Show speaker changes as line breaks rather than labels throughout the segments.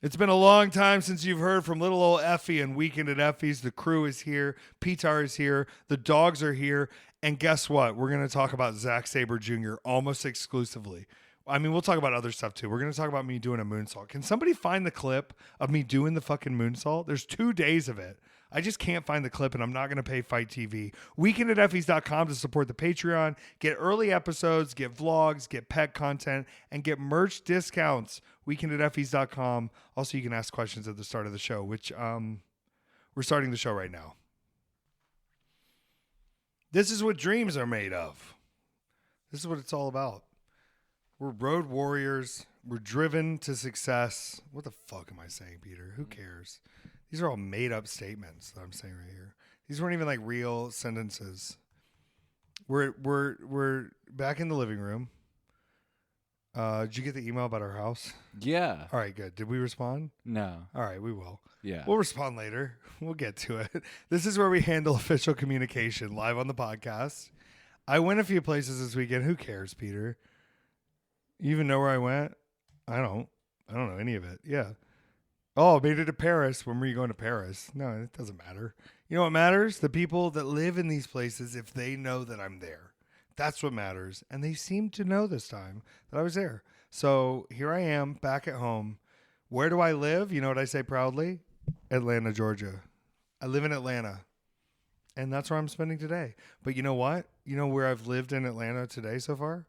It's been a long time since you've heard from little old Effy and Weekend at Effys. The crew is here. Petár is here. The dogs are here. And guess what? We're going to talk about Zack Sabre Jr. almost exclusively. I mean, we'll talk about other stuff too. We're going to talk about me doing a moonsault. Can somebody find the clip of me doing the fucking moonsault? There's 2 days of it. I just can't find the clip, and I'm not going to pay Fight TV. Weekendateffys.com to support the Patreon. Get early episodes, get vlogs, get pet content, and get merch discounts. Weekendateffys.com. Also, you can ask questions at the start of the show, which we're starting the show right now. This is what dreams are made of. This is what it's all about. We're road warriors. We're driven to success. What the fuck am I saying, Peter? Who cares? These are all made-up statements that I'm saying right here. These weren't even like real sentences. We're back in the living room. Did you get the email about our house?
Yeah.
All right, good. Did we respond?
No.
All right, we will.
Yeah.
We'll respond later. We'll get to it. This is where we handle official communication live on the podcast. I went a few places this weekend. Who cares, Peter? You even know where I went? I don't know any of it. Yeah. Oh, made it to Paris. When were you going to Paris? No, it doesn't matter. You know what matters? The people that live in these places, if they know that I'm there. That's what matters. And they seem to know this time that I was there. So here I am back at home. Where do I live? You know what I say proudly? Atlanta, Georgia. I live in Atlanta. And that's where I'm spending today. But you know what? You know where I've lived in Atlanta today so far?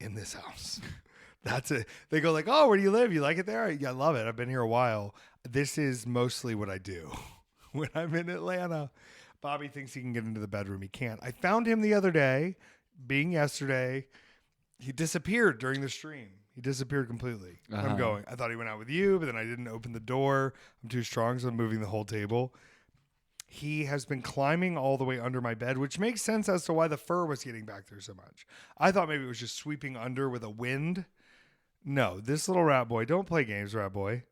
In this house. That's it. They go like, oh, where do you live? You like it there? Yeah, I love it. I've been here a while. This is mostly what I do when I'm in Atlanta. Bobby thinks he can get into the bedroom. He can't. I found him the other day, being yesterday. He disappeared during the stream. He disappeared completely. I'm going. I thought he went out with you, but then I didn't open the door. I'm too strong, so I'm moving the whole table. He has been climbing all the way under my bed, which makes sense as to why the fur was getting back there so much. I thought maybe it was just sweeping under with a wind. No, this little rat boy, don't play games, rat boy,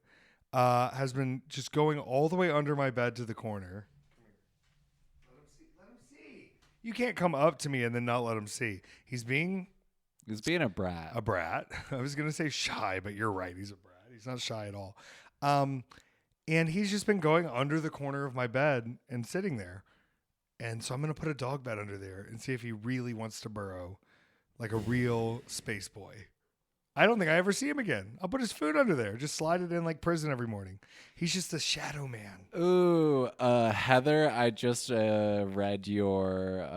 has been just going all the way under my bed to the corner. Let him see. You can't come up to me and then not let him see. He's being
a brat.
A brat. I was going to say shy, but you're right. He's a brat. He's not shy at all. And he's just been going under the corner of my bed and sitting there. And so I'm going to put a dog bed under there and see if he really wants to burrow like a real space boy. I don't think I ever see him again. I'll put his food under there. Just slide it in like prison every morning. He's just a shadow man.
Ooh, Heather, I just read your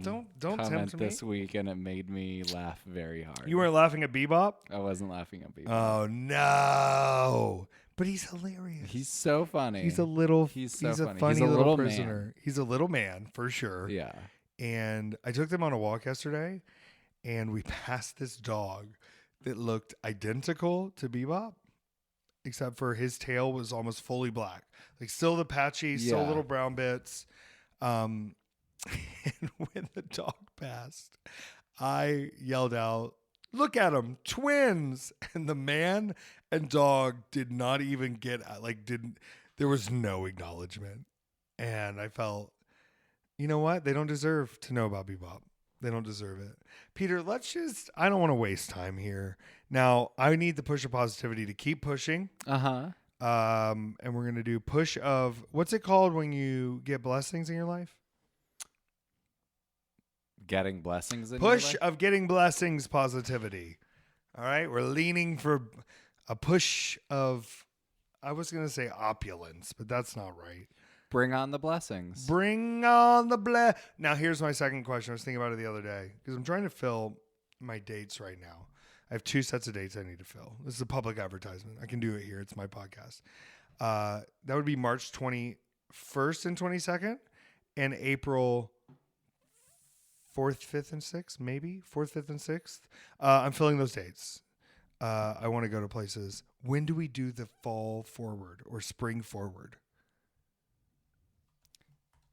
don't
comment this week, and it made me laugh very hard.
You weren't laughing at Bebop?
I wasn't laughing at Bebop.
Oh, no. But he's hilarious.
He's so funny.
He's a little funny. He's a funny little prisoner. Man. He's a little man, for sure.
Yeah.
And I took them on a walk yesterday, and we passed this dog that looked identical to Bebop, except for his tail was almost fully black. Like still the patchy, still little brown bits. And when the dog passed, I yelled out, "Look at them, twins!" And the man and dog did not even there was no acknowledgement. And I felt, you know what? They don't deserve to know about Bebop. They don't deserve it. Peter, I don't want to waste time here. Now, I need the push of positivity to keep pushing. And we're going to do push of, what's it called when you get blessings in your life?
Getting blessings in
push
your life?
Of getting blessings positivity. All right. We're leaning for a push of, I was going to say opulence, but that's not right.
Bring on the blessings.
Bring on the Now, here's my second question. I was thinking about it the other day because I'm trying to fill my dates right now. I have 2 sets of dates I need to fill. This is a public advertisement. I can do it here. It's my podcast. That would be March 21st and 22nd and April 4th, 5th, and 6th, maybe 4th, 5th, and 6th. I'm filling those dates. I want to go to places. When do we do the fall forward or spring forward?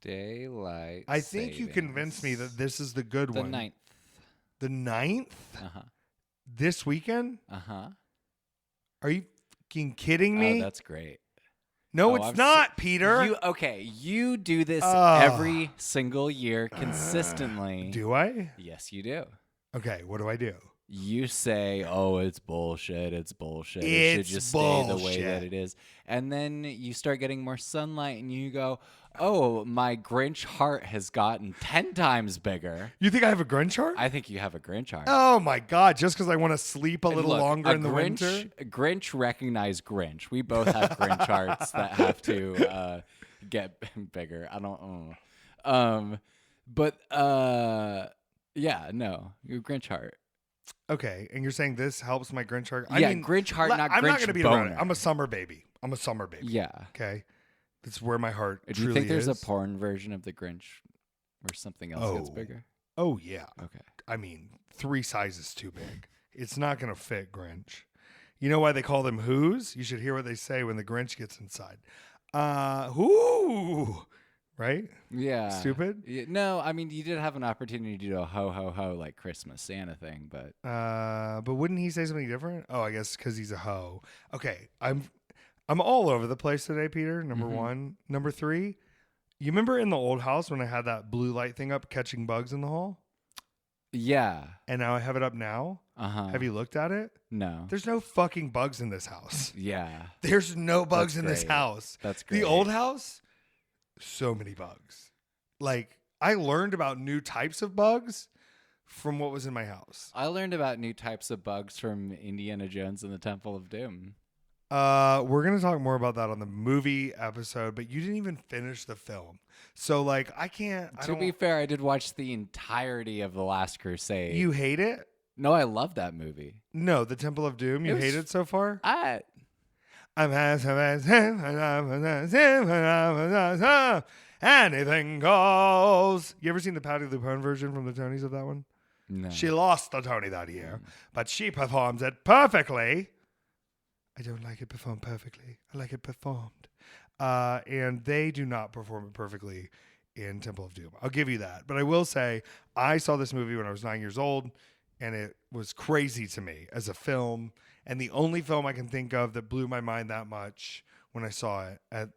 Daylight
I think
savings.
you convinced me that this is the good one.
The 9th.
The 9th?
Uh-huh.
This weekend?
Uh-huh.
Are you fucking kidding me?
Oh, that's great.
No, it's not, Peter.
You do this every single year consistently.
Do I?
Yes, you do.
Okay, what do I do?
You say, "Oh, it's bullshit. It's bullshit. It should
It's
just stay the way
bullshit.
that it is." And then you start getting more sunlight, and you go, "Oh, my Grinch heart has gotten 10 times bigger."
You think I have a Grinch heart?
I think you have a Grinch heart.
Oh my God! Just because I want to sleep a
And
little
look,
longer
a
in the
Grinch,
winter.
a Grinch recognize Grinch. We both have Grinch hearts that have to get bigger. I don't. But yeah, no, your Grinch heart.
Okay, and you're saying this helps my Grinch heart?
Yeah, Grinch heart, not
I'm not
Grinch
going to beat around it.
boner.
I'm a summer baby. I'm a summer baby.
Yeah.
Okay, that's where my heart.
Do you
truly
think there's
is.
a porn version of the Grinch where something else gets
Oh.
bigger?
Oh yeah.
Okay.
I mean, 3 sizes too big. It's not going to fit Grinch. You know why they call them who's? You should hear what they say when the Grinch gets inside. Who? Right?
Yeah.
Stupid?
No, I mean, you did have an opportunity to do a ho, ho, ho, like Christmas Santa thing, but.
But wouldn't he say something different? Oh, I guess because he's a hoe. Okay, I'm all over the place today, Peter. Number
Mhm.
1. Number 3, you remember in the old house when I had that blue light thing up catching bugs in the hall?
Yeah.
And now I have it up now.
Uh-huh.
Have you looked at it?
No.
There's no fucking bugs in this house.
Yeah.
There's no bugs
That's
in this
great.
house.
That's great.
The old house, so many bugs. Like, I learned about new types of bugs from what was in my house.
I learned about new types of bugs from Indiana Jones and the Temple of Doom.
We're going to talk more about that on the movie episode, but you didn't even finish the film. So, like, I can't.
To be fair, I did watch the entirety of The Last Crusade.
You hate it?
No, I love that movie.
No, the Temple of Doom. You
It was-
hate it so far? Anything goes. You ever seen the Patti LuPone version from the Tonys of that one?
No.
She lost the Tony that year, but she performs it perfectly. I don't like it performed perfectly. I like it performed. And they do not perform it perfectly in Temple of Doom. I'll give you that. But I will say, I saw this movie when I was 9 years old, and it was crazy to me as a film. And the only film I can think of that blew my mind that much when I saw it at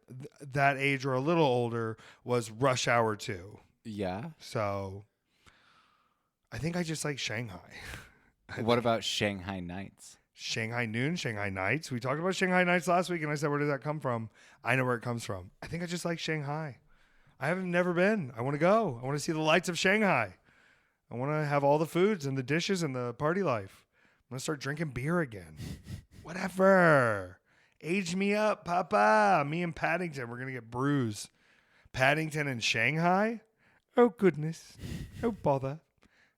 that age or a little older was Rush Hour 2.
Yeah.
So I think I just like Shanghai.
What about Shanghai Nights?
Shanghai Noon, Shanghai Nights. We talked about Shanghai Nights last week, and I said, where did that come from? I know where it comes from. I think I just like Shanghai. I haven't never been. I want to go. I want to see the lights of Shanghai. I want to have all the foods and the dishes and the party life. I'm going to start drinking beer again. Whatever. Age me up, Papa. Me and Paddington, we're going to get brews. Paddington and Shanghai? Oh, goodness. Oh, bother.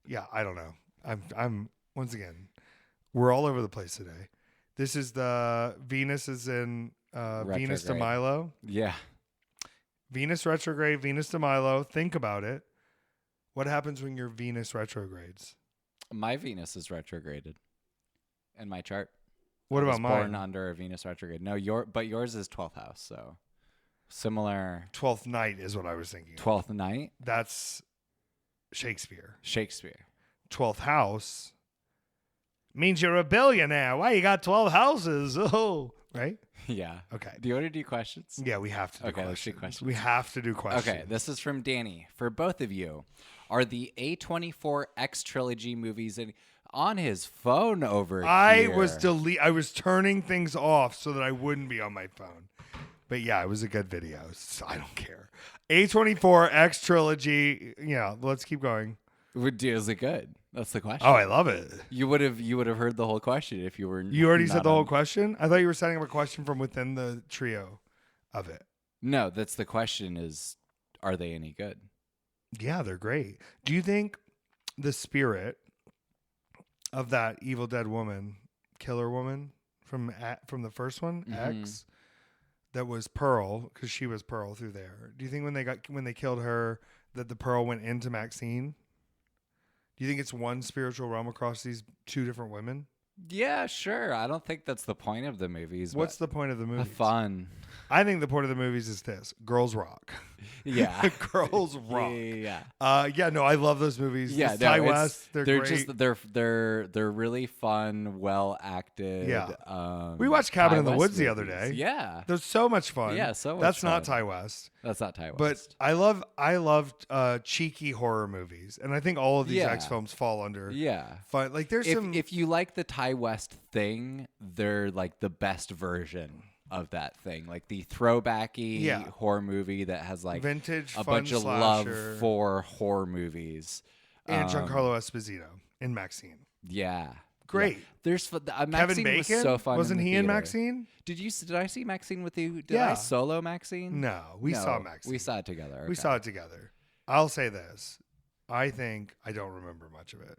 Yeah, I don't know. I'm once again, we're all over the place today. This is the Venus is in Venus de
Retrograde.
Milo.
Yeah.
Venus retrograde, Venus de Milo. Think about it. What happens when your Venus retrogrades?
My Venus is retrograded in my chart.
What
I was
about mine?
born under a Venus retrograde. No, yours is 12th house, so similar.
12th night is what I was thinking.
12th night?
That's Shakespeare.
Shakespeare.
12th house means you're a billionaire. Why you got 12 houses? Oh, right?
Yeah.
Okay.
Do you want to do questions?
Yeah, we have to do
Okay,
questions.
let's do questions.
We have to do questions.
Okay, this is from Danny. For both of you, are the A24 X trilogy movies on his phone over here?
I was turning things off so that I wouldn't be on my phone. But yeah, it was a good video. So I don't care. A24 X trilogy. Yeah, let's keep going.
Is it good? That's the question.
Oh, I love it.
You would have heard the whole question if you were.
You already said
not
the whole
on-
question? I thought you were setting up a question from within the trio of it.
No, that's the question. Is are they any good?
Yeah, they're great. Do you think the spirit of that evil dead woman, killer woman from the first one,
Mhm.
X, that was Pearl, because she was Pearl through there. Do you think when they killed her, that the Pearl went into Maxine? Do you think it's one spiritual realm across these two different women?
Yeah, sure. I don't think that's the point of the movies.
What's the point of the movies?
Fun.
I think the point of the movies is this: girls rock.
Yeah.
Girls rock.
Yeah.
No, I love those movies.
Yeah,
This Ty West, they're great.
just they're really fun, well acted.
Yeah. We watched Cabin in the Woods the other day.
Yeah.
They're so much fun.
Yeah, so much
That's
fun.
not Ty West.
That's not Ty West.
But I love cheeky horror movies, and I think all of these X films fall under fun. Like there's
if you like the Ty West thing, they're like the best version of that thing, like the throwbacky horror movie that has like
vintage
a
fun
bunch of
slasher.
love for horror movies.
And Giancarlo Esposito in Maxine.
Yeah.
Great.
Yeah. There's
Kevin
Maxine
Bacon
was so fun.
Wasn't
in the
he in
theater.
Maxine?
Did I see Maxine with you? Did I solo Maxine?
No, we saw Maxine.
We saw it together. Okay.
We saw it together. I'll say this: I think I don't remember much of it,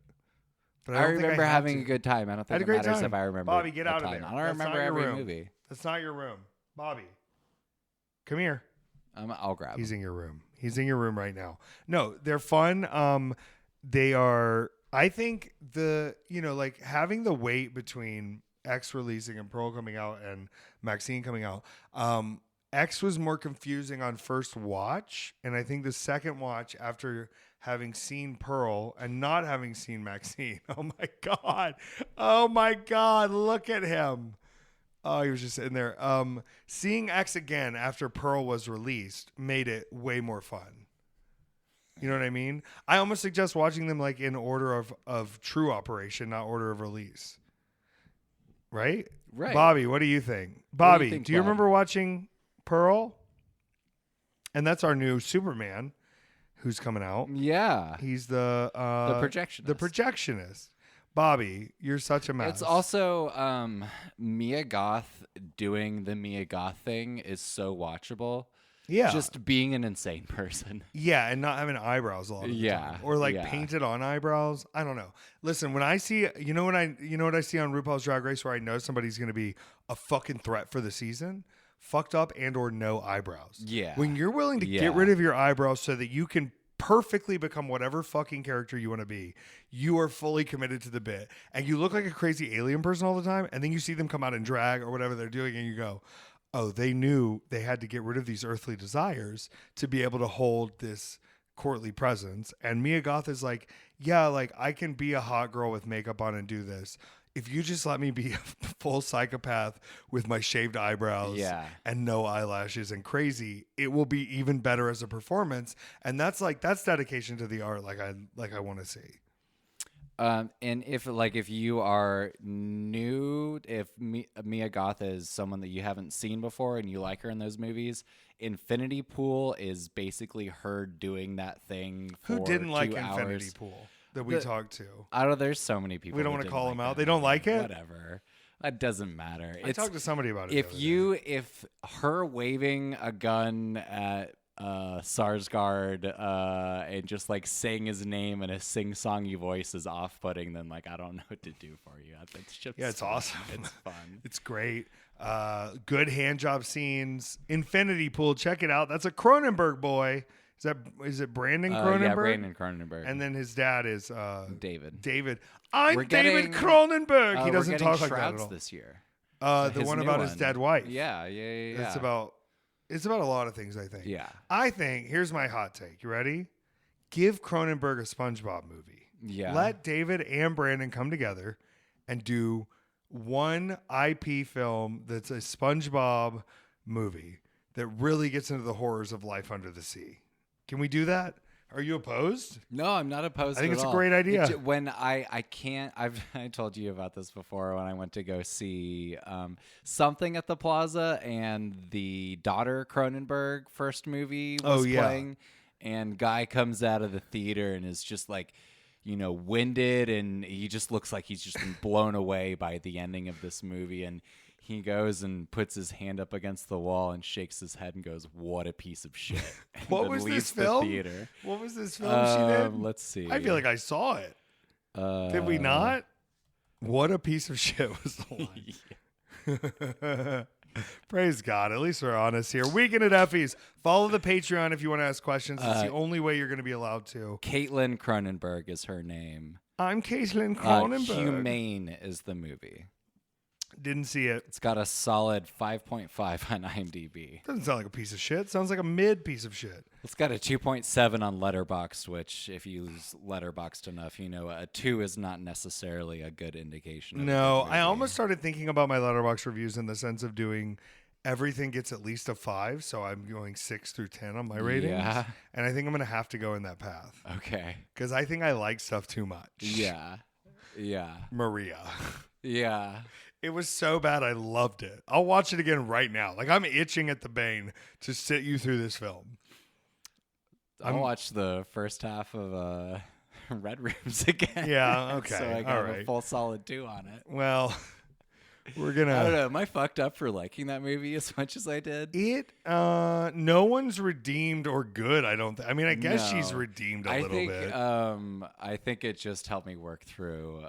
but
I
don't think
remember
had
having
to.
a good time. I don't
I had
think
a
it
great
matters
time.
if I remember.
Bobby, get
a
out of
ton.
there.
I don't
That's
remember
not your
every
room.
movie.
That's not your room, Bobby. Come here.
I'll grab.
He's in your room. He's in your room right now. No, they're fun. They are. I think like having the wait between X releasing and Pearl coming out and Maxine coming out. X was more confusing on first watch, and I think the second watch after having seen Pearl and not having seen Maxine. Oh my God, look at him. Oh, he was just sitting there. Seeing X again after Pearl was released made it way more fun. You know what I mean? I almost suggest watching them like in order of true operation, not order of release. Right?
Right.
Bobby, what do you think? Bobby, do you
Bob?
remember watching Pearl? And that's our new Superman who's coming out.
Yeah.
He's the
projectionist.
The projectionist. Bobby, you're such a mess.
It's also Mia Goth doing the Mia Goth thing is so watchable.
Yeah.
Just being an insane person.
Yeah, and not having eyebrows a lot of the time. Or like painted on eyebrows. I don't know. Listen, when I see you know what I see on RuPaul's Drag Race where I know somebody's gonna be a fucking threat for the season? Fucked up and or no eyebrows.
Yeah.
When you're willing to get rid of your eyebrows so that you can perfectly become whatever fucking character you want to be, you are fully committed to the bit. And you look like a crazy alien person all the time, and then you see them come out in drag or whatever they're doing, and you go, oh, they knew they had to get rid of these earthly desires to be able to hold this courtly presence. And Mia Goth is like, yeah, like I can be a hot girl with makeup on and do this. If you just let me be a full psychopath with my shaved eyebrows and no eyelashes and crazy, it will be even better as a performance. And that's dedication to the art like I want to see.
And if you are new, if Mia Goth is someone that you haven't seen before and you like her in those movies, Infinity Pool is basically her doing that thing for
Who didn't
2
like
hours.
Infinity Pool that we talked to?
I don't know. There's so many people.
We don't want to call them out. They don't like it?
Whatever. It doesn't matter.
I talked to somebody about it.
If her waving a gun at Sarsgaard and just like saying his name in a sing-songy voice is off-putting, then like I don't know what to do for you. It's just
it's awesome.
It's fun.
It's great. Good hand job scenes. Infinity Pool. Check it out. That's a Cronenberg boy. Is it Brandon Cronenberg?
Yeah, Brandon Cronenberg.
And then his dad is
David.
David. David Cronenberg. He doesn't talk like that at all.
This year.
The one about his dead wife.
Yeah.
It's about a lot of things, I think.
Yeah.
I think, here's my hot take. You ready? Give Cronenberg a SpongeBob movie.
Yeah.
Let David and Brandon come together and do one IP film that's a SpongeBob movie that really gets into the horrors of life under the sea. Can we do that? Are you opposed?
No, I'm not opposed.
I think
at
it's
all.
a great idea.
When I can't, I told you about this before when I went to go see something at the Plaza, and the daughter Cronenberg first movie was playing, and guy comes out of the theater and is just like, winded, and he just looks like he's just been blown away by the ending of this movie, and he goes and puts his hand up against the wall and shakes his head and goes, "What a piece of shit!"
What was this film?
Theater.
What was this film she did?
Let's see.
I feel like I saw it. Did we not? What a piece of shit was the line. Praise God. At least we're honest here. Weekend at Effy's. Follow the Patreon if you want to ask questions. It's the only way you're going to be allowed to.
Caitlin Cronenberg is her name.
I'm Caitlin Cronenberg.
Humane is the movie.
Didn't see it.
It's got a solid 5.5 on IMDb.
Doesn't sound like a piece of shit. Sounds like a mid piece of shit.
It's got a 2.7 on Letterboxd, which if you use Letterboxd enough, you know a 2 is not necessarily a good indication. Of
No,
a good
I
movie.
almost started thinking about my Letterboxd reviews in the sense of doing everything gets at least a 5, so I'm going 6 through 10 on my ratings.
Yeah.
And I think I'm going to have to go in that path.
Okay.
Because I think I like stuff too much.
Yeah. Yeah.
Maria.
Yeah.
It was so bad, I loved it. I'll watch it again right now. Like, I'm itching at the bane to sit you through this film.
I'll watch the first half of Red Rooms again.
Yeah, okay.
So I
All
got a
right.
full solid 2 on it.
Well, we're going
I don't
to...
know. Am I fucked up for liking that movie as much as I did?
No one's redeemed or good, I don't think. I mean, I guess she's
No.
redeemed a
I
little
think,
bit.
I think it just helped me work through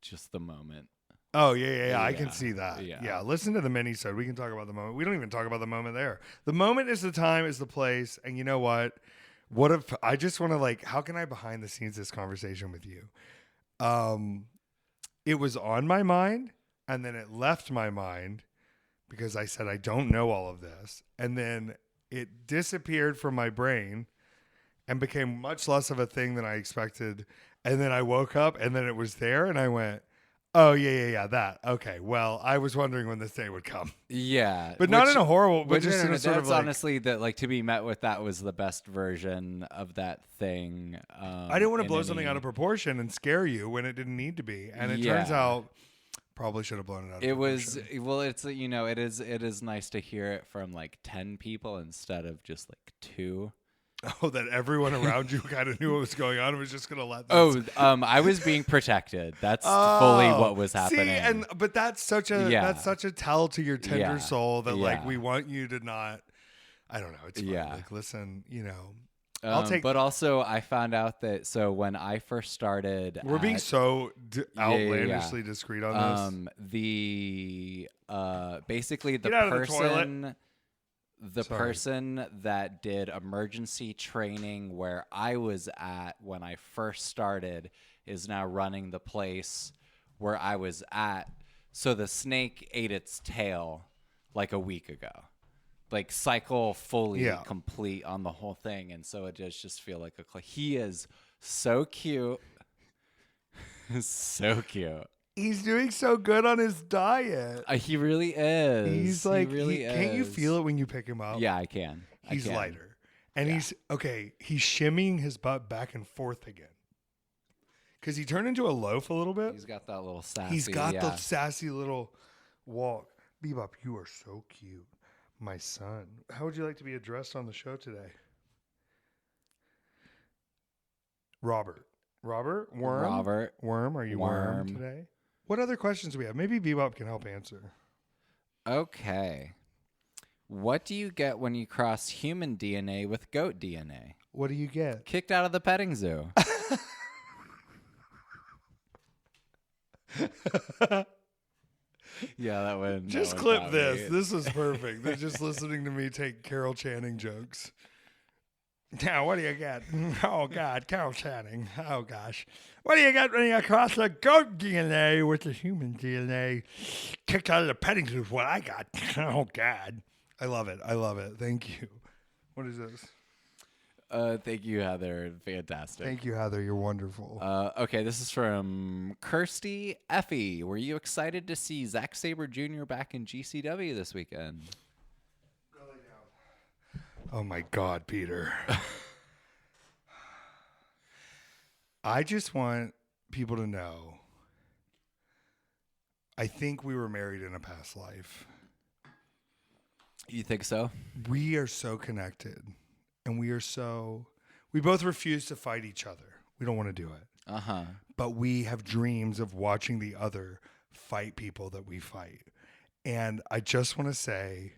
just the moment.
Oh, yeah. I can
Yeah,
see that.
yeah.
Yeah, listen to the mini-sode. We can talk about the moment. We don't even talk about the moment there. The moment is the time, is the place. And you know what? What if I just want to, like, how can I behind the scenes this conversation with you? It was on my mind, and then it left my mind because I said, I don't know all of this. And then it disappeared from my brain and became much less of a thing than I expected. And then I woke up, and then it was there, and I went, oh, yeah, that. Okay, well, I was wondering when this day would come.
Yeah.
But not in a horrible, but
But
just in a sort of
that's
like...
honestly that like to be met with that was the best version of that thing.
I didn't want to blow something out of proportion and scare you when it didn't need to be. And it turns
Yeah.
out probably should have blown it out of
It was
proportion.
well. It's it is nice to hear it from like 10 people instead of just like 2.
Oh, that everyone around you kind of knew what was going on and was just going to let them...
I was being protected. That's fully what was happening.
See, but that's such a that's such a tell to your tender
Yeah.
soul that like
Yeah.
we want you to not... I don't know. It's fine.
Yeah.
Like, listen, I'll take...
But also, I found out that when I first started,
We're being so outlandishly
yeah.
discreet on this.
Basically the
Get out of the toilet.
person. The
Sorry.
person that did emergency training where I was at when I first started is now running the place where I was at. So the snake ate its tail like a week ago. Like cycle fully complete on the whole thing. And so it does just feel like he is so cute. So cute.
He's doing so good on his diet.
He really is.
He's like,
he really is.
Can't you feel it when you pick him up?
Yeah, I can.
He's
I can.
lighter. And he's shimmying his butt back and forth again. Because he turned into a loaf a little bit.
He's got that little sassy.
He's got the sassy little walk. Bebop, you are so cute. My son. How would you like to be addressed on the show today? Robert? Worm?
Robert.
Worm? Are you worm today? What other questions do we have? Maybe Bebop can help answer.
Okay. What do you get when you cross human DNA with goat DNA?
What do you get?
Kicked out of the petting zoo. Yeah, that one.
Just clip this. This is perfect. They're just listening to me take Carol Channing jokes. Now, what do you get? Oh, God, Carol Channing. Oh, gosh. What do you get when you cross the goat DNA with the human DNA? Kicked out of the petting zoo is what I got. Oh, God. I love it. I love it. Thank you. What is this?
Thank you, Heather. Fantastic.
Thank you, Heather. You're wonderful.
Okay, this is from Kirsty Effy. Were you excited to see Zack Sabre Jr. back in GCW this weekend?
Oh, my God, Peter. I just want people to know, I think we were married in a past life.
You think so?
We are so connected, and we both refuse to fight each other. We don't want to do it.
Uh-huh.
But we have dreams of watching the other fight people that we fight. And I just want to say,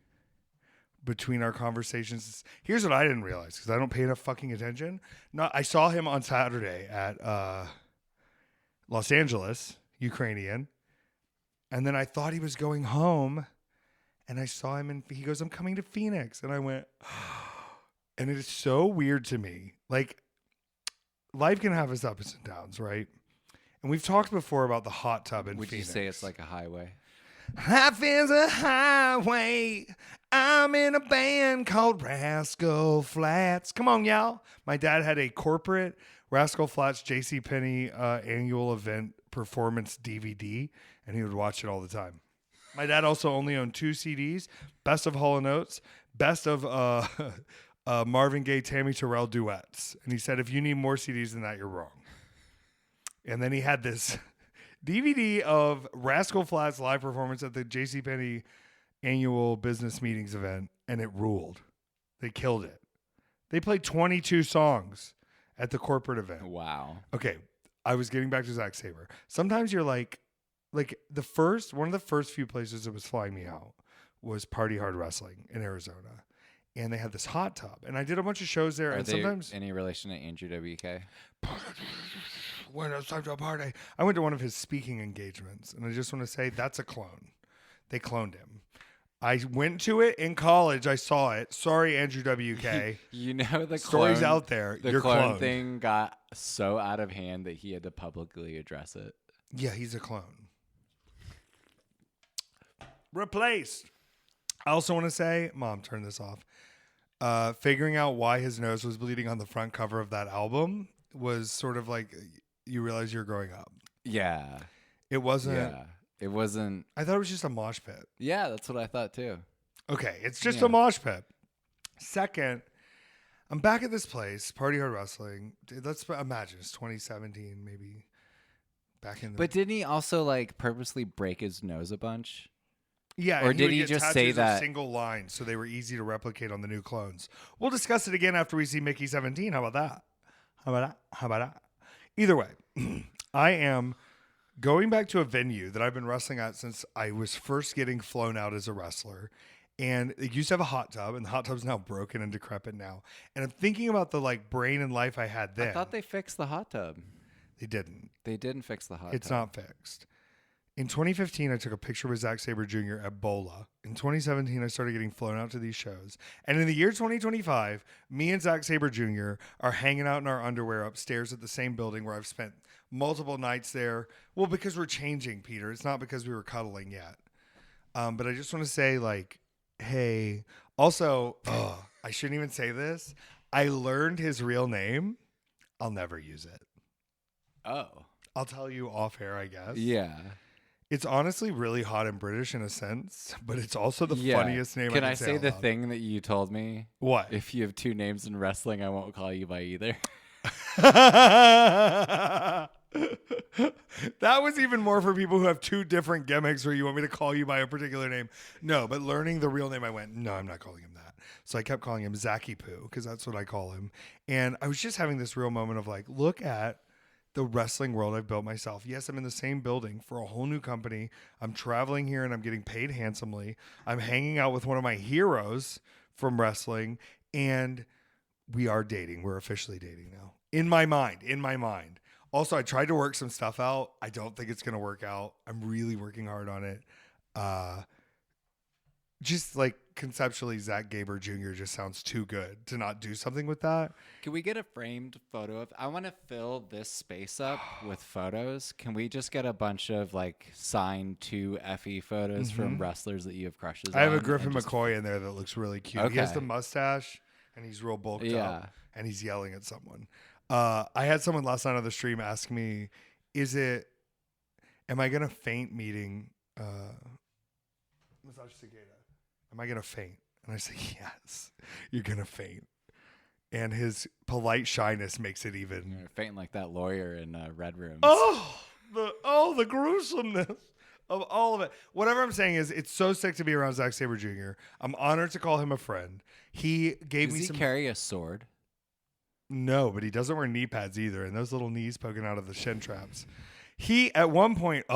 between our conversations, here's what I didn't realize, because I don't pay enough fucking attention. I saw him on Saturday at Los Angeles, Ukrainian, and then I thought he was going home, and I saw him, and he goes, I'm coming to Phoenix. And I went, and it is so weird to me. Like, life can have its ups and downs, right? And we've talked before about the hot tub in
Would
Phoenix.
you say it's like a highway?
Life is a highway. I'm in a band called Rascal Flats. Come on, y'all. My dad had a corporate Rascal Flats JCPenney annual event performance DVD, and he would watch it all the time. My dad also only owned 2 CDs, Best of Hall & Oates, Best of Marvin Gaye, Tammy Terrell duets. And he said, if you need more CDs than that, you're wrong. And then he had this DVD of Rascal Flatts live performance at the JCPenney annual business meetings event, and it ruled. They killed it. They played 22 songs at the corporate event.
Wow.
Okay, I was getting back to Zack Sabre. Sometimes you're like one of the first few places that was flying me out was Party Hard Wrestling in Arizona. And they had this hot tub. And I did a bunch of shows there.
Are
and
they
sometimes
any relation to Andrew WK?
when it's time to party. I went to one of his speaking engagements, and I just want to say that's a clone. They cloned him. I went to it in college. I saw it. Sorry, Andrew WK.
You know the
Stories
clone,
out there.
The
You're
clone
cloned.
thing got so out of hand that he had to publicly address it.
Yeah, he's a clone. Replaced. I also want to say, Mom, turn this off. Figuring out why his nose was bleeding on the front cover of that album was sort of like you realize you're growing up.
Yeah.
It wasn't.
Yeah. It wasn't.
I thought it was just a mosh pit.
Yeah, that's what I thought too.
Okay, it's just
Yeah.
a mosh pit. Second, I'm back at this place, Party Hard Wrestling. Let's imagine it's 2017, maybe back in the.
But didn't he also like purposely break his nose a bunch?
Yeah,
Or
and
did
would
he
get
just
tattoos
say
of
that-
single lines so they were easy to replicate on the new clones? We'll discuss it again after we see Mickey 17. How about that? How about that? How about that? Either way, I am going back to a venue that I've been wrestling at since I was first getting flown out as a wrestler. And it used to have a hot tub, and the hot tub's now broken and decrepit now. And I'm thinking about the like brain and life I had then.
I thought they fixed the hot tub.
They didn't.
They didn't fix the hot
It's
tub.
not fixed. In 2015, I took a picture with Zack Sabre Jr. at Bola. In 2017, I started getting flown out to these shows. And in the year 2025, me and Zack Sabre Jr. are hanging out in our underwear upstairs at the same building where I've spent multiple nights there. Well, because we're changing, Peter. It's not because we were cuddling yet. But I just want to say, like, hey. Also, I shouldn't even say this. I learned his real name. I'll never use it.
Oh.
I'll tell you off air, I guess.
Yeah.
It's honestly really hot and British in a sense, but it's also the
Yeah.
funniest name
Can
I
I
can
say
out
the
loud.
thing that you told me?
What?
If you have 2 names in wrestling, I won't call you by either.
That was even more for people who have 2 different gimmicks where you want me to call you by a particular name. No, but learning the real name, I went, no, I'm not calling him that. So I kept calling him Zacky Poo because that's what I call him. And I was just having this real moment of like, look at the wrestling world I've built myself. Yes, I'm in the same building for a whole new company. I'm traveling here and I'm getting paid handsomely. I'm hanging out with one of my heroes from wrestling, and we are dating. We're officially dating now. In my mind. Also, I tried to work some stuff out. I don't think it's going to work out. I'm really working hard on it. Just like conceptually, Zack Sabre Jr. just sounds too good to not do something with that.
Can we get a framed photo of? I want to fill this space up with photos. Can we just get a bunch of like signed to Effy photos from wrestlers that you have crushes
I have
on?
a Griffin
and just-
McCoy in there that looks really cute. He has
Okay.
the mustache and he's real bulked
Yeah.
up and he's yelling at someone. I had someone last night on the stream ask me, am I going to faint meeting Massage Cicada? Am I going to faint? And I say, yes, you're going to faint. And his polite shyness makes it even.
You're fainting like that lawyer in Red Rooms.
The gruesomeness of all of it. Whatever I'm saying is, it's so sick to be around Zack Sabre Jr. I'm honored to call him a friend. He gave
Does
me
he
some.
carry a sword?
No, but he doesn't wear knee pads either, and those little knees poking out of the shin traps. He at one point,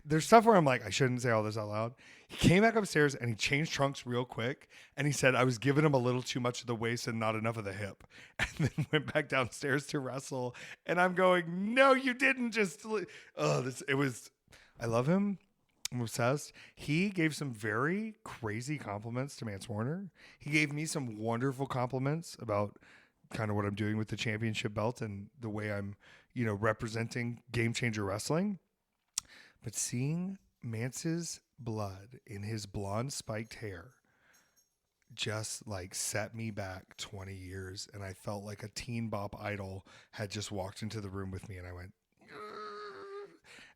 there's stuff where I'm like, I shouldn't say all this out loud. He came back upstairs and he changed trunks real quick, and he said I was giving him a little too much of the waist and not enough of the hip, and then went back downstairs to wrestle. And I'm going, no, you didn't. I love him. I'm obsessed. He gave some very crazy compliments to Mance Warner. He gave me some wonderful compliments about kind of what I'm doing with the championship belt and the way I'm, representing Game Changer Wrestling. But seeing Mance's blood in his blonde spiked hair just like set me back 20 years. And I felt like a teen bop idol had just walked into the room with me, and I went,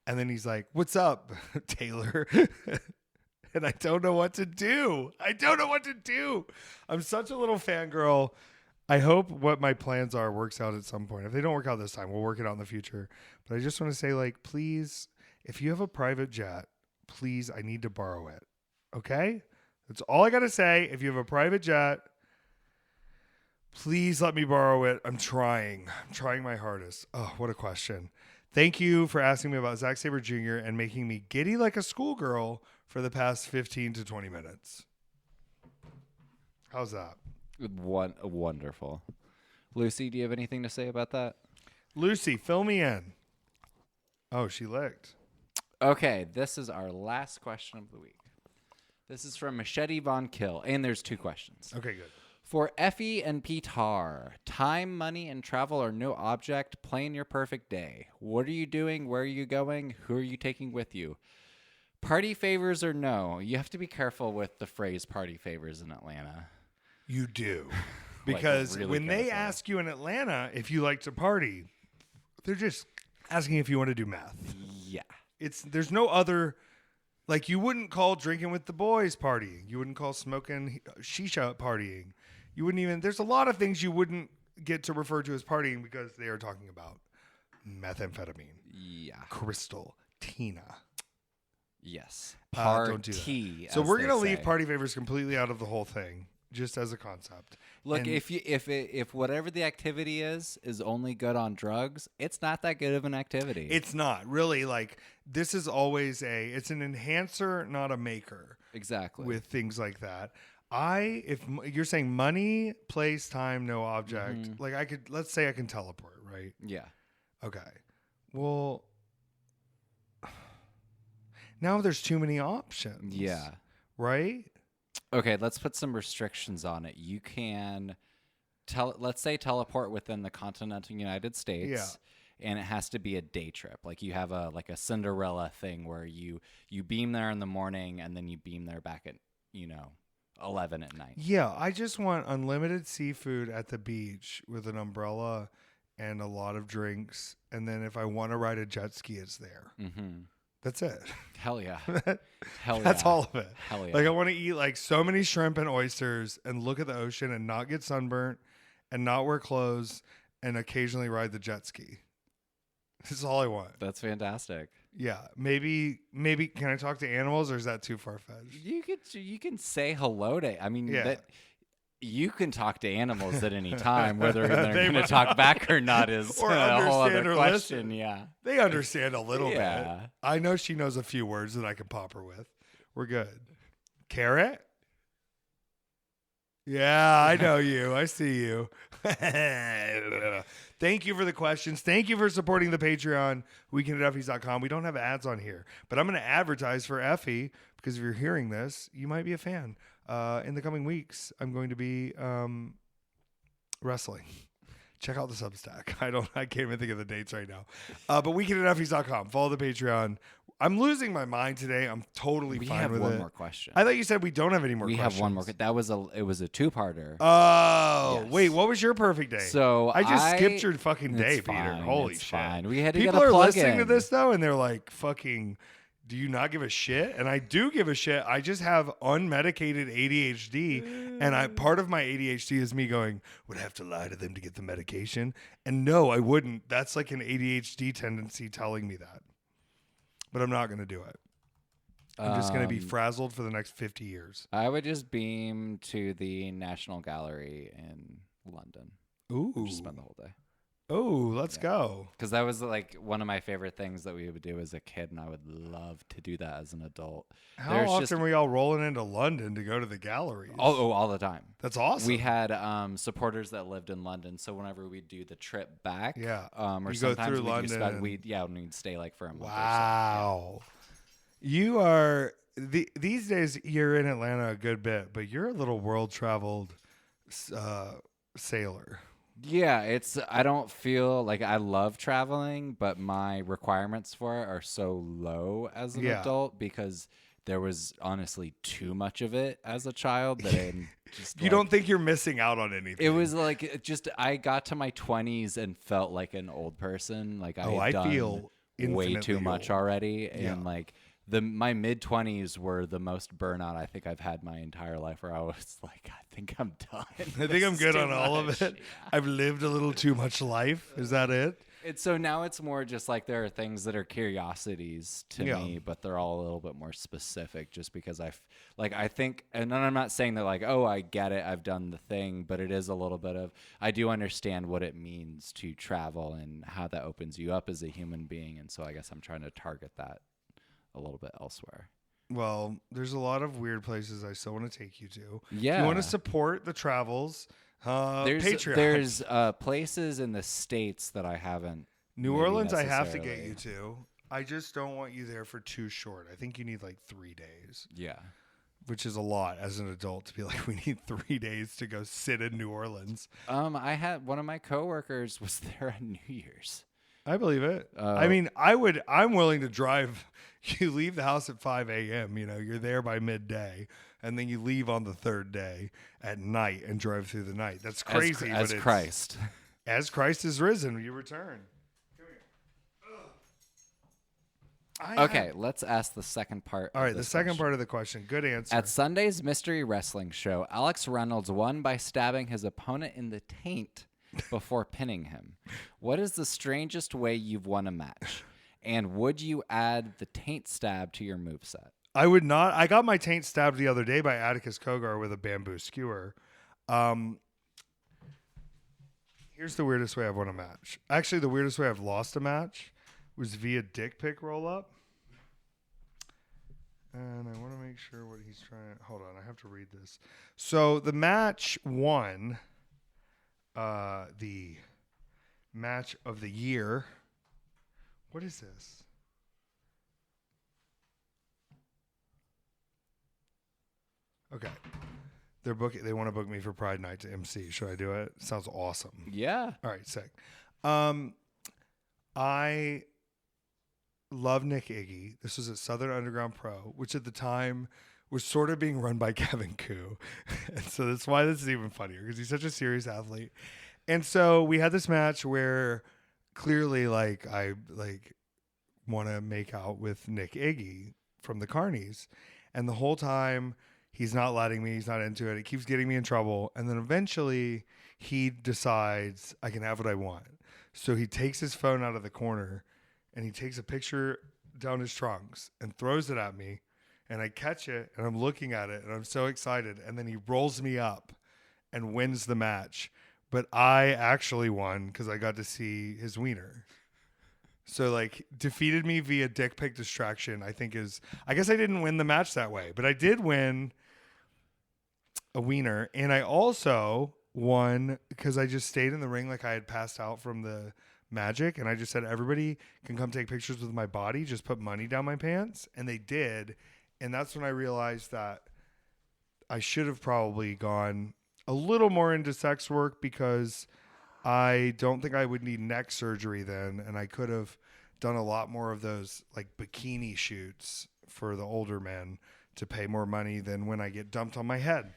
and then he's like, "What's up, Taylor?" And I don't know what to do. I'm such a little fangirl. I hope what my plans are works out at some point. If they don't work out this time, we'll work it out in the future. But I just want to say, like, please, if you have a private jet, please, I need to borrow it. Okay? That's all I got to say. If you have a private jet, please let me borrow it. I'm trying my hardest. Oh, what a question. Thank you for asking me about Zack Sabre Jr. and making me giddy like a schoolgirl for the past 15 to 20 minutes. How's that?
Wonderful. Lucy, do you have anything to say about that?
Lucy, fill me in. Oh, she licked.
Okay, this is our last question of the week. This is from Machete Von Kill, and there's 2 questions.
Okay, good.
For Effy and Petár, time, money, and travel are no object. Plan your perfect day. What are you doing? Where are you going? Who are you taking with you? Party favors or no? You have to be careful with the phrase party favors in Atlanta.
You do. Because
like really
when they
careful.
ask you in Atlanta if you like to party, they're just asking if you want to do meth.
Yeah.
There's no other, like, you wouldn't call drinking with the boys partying. You wouldn't call smoking shisha partying. You wouldn't even, there's a lot of things you wouldn't get to refer to as partying because they are talking about methamphetamine.
Yeah.
Crystal. Tina.
Yes.
Don't do that. So we're going to leave party favors completely out of the whole thing, just as a concept.
Look, if whatever the activity is only good on drugs, it's not that good of an activity.
It's not really. Like, this is always it's an enhancer, not a maker.
Exactly.
With things like that. If you're saying money, place, time, no object, like let's say I can teleport, right?
Yeah.
Okay. Well, now there's too many options.
Yeah.
Right?
Okay, let's put some restrictions on it. You can let's say teleport within the continental United States.
Yeah.
And it has to be a day trip. Like you have a Cinderella thing where you beam there in the morning and then you beam there back at 11 at night.
Yeah, I just want unlimited seafood at the beach with an umbrella and a lot of drinks. And then if I want to ride a jet ski, it's there. Mm-hmm. That's it.
Hell yeah.
That's all of it.
Hell yeah.
Like, I want to eat like so many shrimp and oysters and look at the ocean and not get sunburnt and not wear clothes and occasionally ride the jet ski. This is all I want.
That's fantastic.
Yeah, maybe can I talk to animals, or is that too far fetched?
You can say hello to. I mean,
yeah.
You can talk to animals at any time, whether they're going to talk back or not is
or
a whole other question.
Listen.
Yeah,
they understand a little bit.
Yeah.
I know she knows a few words that I can pop her with. We're good. Carrot. Yeah, I know you. I see you. Thank you for the questions. Thank you for supporting the Patreon, weekendateffys.com. We don't have ads on here, but I'm going to advertise for Effy because if you're hearing this, you might be a fan. In the coming weeks, I'm going to be wrestling. Check out the Substack. I can't even think of the dates right now. But weekendateffys.com. Follow the Patreon. I'm losing my mind today. I'm totally fine with it.
We have one more question.
I thought you said we don't have any more questions.
We have one more. It was a 2-parter.
Oh,
yes.
Wait, what was your perfect day?
So
I just skipped your fucking day, Peter. Holy shit.
Fine. We had to
People
get a
are
plug
listening
in.
to this though, and they're like, fucking, do you not give a shit? And I do give a shit. I just have unmedicated ADHD, and part of my ADHD is me going, would I have to lie to them to get the medication? And no, I wouldn't. That's like an ADHD tendency telling me that. But I'm not going to do it. I'm just going to be frazzled for the next 50 years.
I would just beam to the National Gallery in London.
Ooh.
Just spend the whole day.
Oh, let's go.
Because that was like one of my favorite things that we would do as a kid, and I would love to do that as an adult.
How often were y'all rolling into London to go to the galleries?
All the time.
That's awesome.
We had supporters that lived in London, so whenever we'd do the trip back, or
you
sometimes
go through London
we'd stay like for a month.
Wow.
Or so.
You are these days. You're in Atlanta a good bit, but you're a little world traveled sailor.
Yeah, I don't feel like I love traveling, but my requirements for it are so low as an
Yeah.
adult because there was honestly too much of it as a child that I'm just
You
like,
don't think you're missing out on anything.
it was like I got to my 20s and felt like an old person. Like I
Oh,
had
I
done
feel
way too
infinitely
much
old.
already,
Yeah.
and like my mid 20s were the most burnout I think I've had my entire life. Where I was like, I think I'm done.
I think I'm good on all of it.
Yeah.
I've lived a little too much life. Is that it?
And so now it's more just like there are things that are curiosities to
Yeah.
me, but they're all a little bit more specific just because I think, and I'm not saying that like, oh, I get it, I've done the thing, but it is a little bit of, I do understand what it means to travel and how that opens you up as a human being. And so I guess I'm trying to target that a little bit elsewhere.
Well, there's a lot of weird places I still want to take you to. If
Yeah.
you want to support the travels, Patreon.
There's places in the States that I haven't.
New
maybe
Orleans, I have to get
necessarily-
you to. I just don't want you there for too short. I think you need like 3 days,
Yeah.
which is a lot as an adult to be like, we need 3 days to go sit in New Orleans.
I had one of my coworkers was there on New Year's.
I believe it. I mean, I'm willing to drive. You leave the house at 5 a.m., you're there by midday, and then you leave on the third day at night and drive through the night. That's crazy.
As
but
Christ.
As Christ is risen, you return.
Okay, let's ask the second part.
All right, the second part of the question. Good answer.
At Sunday's mystery wrestling show, Alex Reynolds won by stabbing his opponent in the taint before pinning him. What is the strangest way you've won a match? And would you add the taint stab to your moveset?
I would not. I got my taint stabbed the other day by Atticus Kogar with a bamboo skewer. Here's the weirdest way I've won a match. Actually, the weirdest way I've lost a match was via dick pic roll up. And I want to make sure what he's trying. Hold on, I have to read this. So the match won the match of the year. What is this? Okay. They want to book me for Pride Night to MC. Should I do it? Sounds awesome.
Yeah.
All right, sick. I love Nick Iggy. This was at Southern Underground Pro, which at the time was sort of being run by Kevin Koo. And so that's why this is even funnier, because he's such a serious athlete. And so we had this match where clearly I want to make out with Nick Iggy from the Carnies. And the whole time he's not letting me, he's not into it. It keeps getting me in trouble. And then eventually he decides I can have what I want. So he takes his phone out of the corner and he takes a picture down his trunks and throws it at me. And I catch it and I'm looking at it and I'm so excited. And then he rolls me up and wins the match. But I actually won because I got to see his wiener. So defeated me via dick pic distraction, I guess I didn't win the match that way, but I did win a wiener. And I also won because I just stayed in the ring like I had passed out from the magic. And I just said, everybody can come take pictures with my body. Just put money down my pants. And they did. And that's when I realized that I should have probably gone a little more into sex work because I don't think I would need neck surgery then. And I could have done a lot more of those bikini shoots for the older men to pay more money than when I get dumped on my head.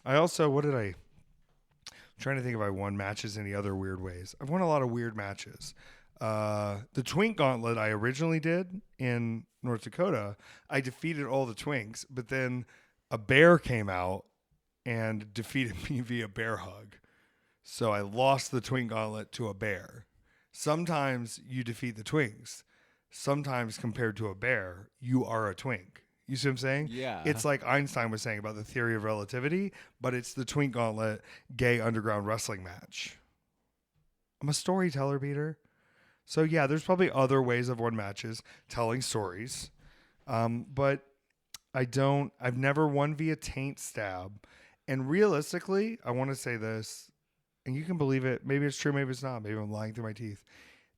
I also, I'm trying to think if I won matches any other weird ways. I've won a lot of weird matches. The Twink Gauntlet I originally did in North Dakota, I defeated all the Twinks, but then a bear came out and defeated me via bear hug. So I lost the Twink Gauntlet to a bear. Sometimes you defeat the Twinks. Sometimes compared to a bear, you are a twink. You see what I'm saying?
Yeah.
It's like Einstein was saying about the theory of relativity, but it's the Twink Gauntlet gay underground wrestling match. I'm a storyteller, Peter. So yeah, there's probably other ways I've won matches, telling stories. But I've never won via taint stab. And realistically, I want to say this, and you can believe it. Maybe it's true, maybe it's not. Maybe I'm lying through my teeth.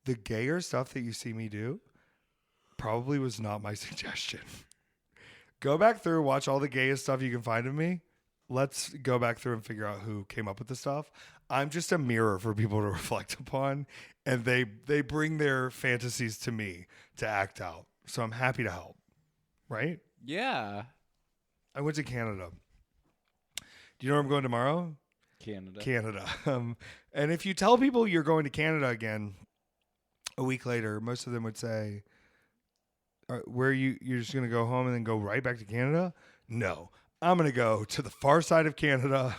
The gayer stuff that you see me do probably was not my suggestion. Go back through, watch all the gayest stuff you can find of me. let's go back through and figure out who came up with the stuff. I'm just a mirror for people to reflect upon, and they bring their fantasies to me to act out. So I'm happy to help. Right?
Yeah.
I went to Canada. Do you know where I'm going tomorrow?
Canada.
And if you tell people you're going to Canada again a week later, most of them would say, "Where you're just going to go home and then go right back to Canada?" No, I'm going to go to the far side of Canada.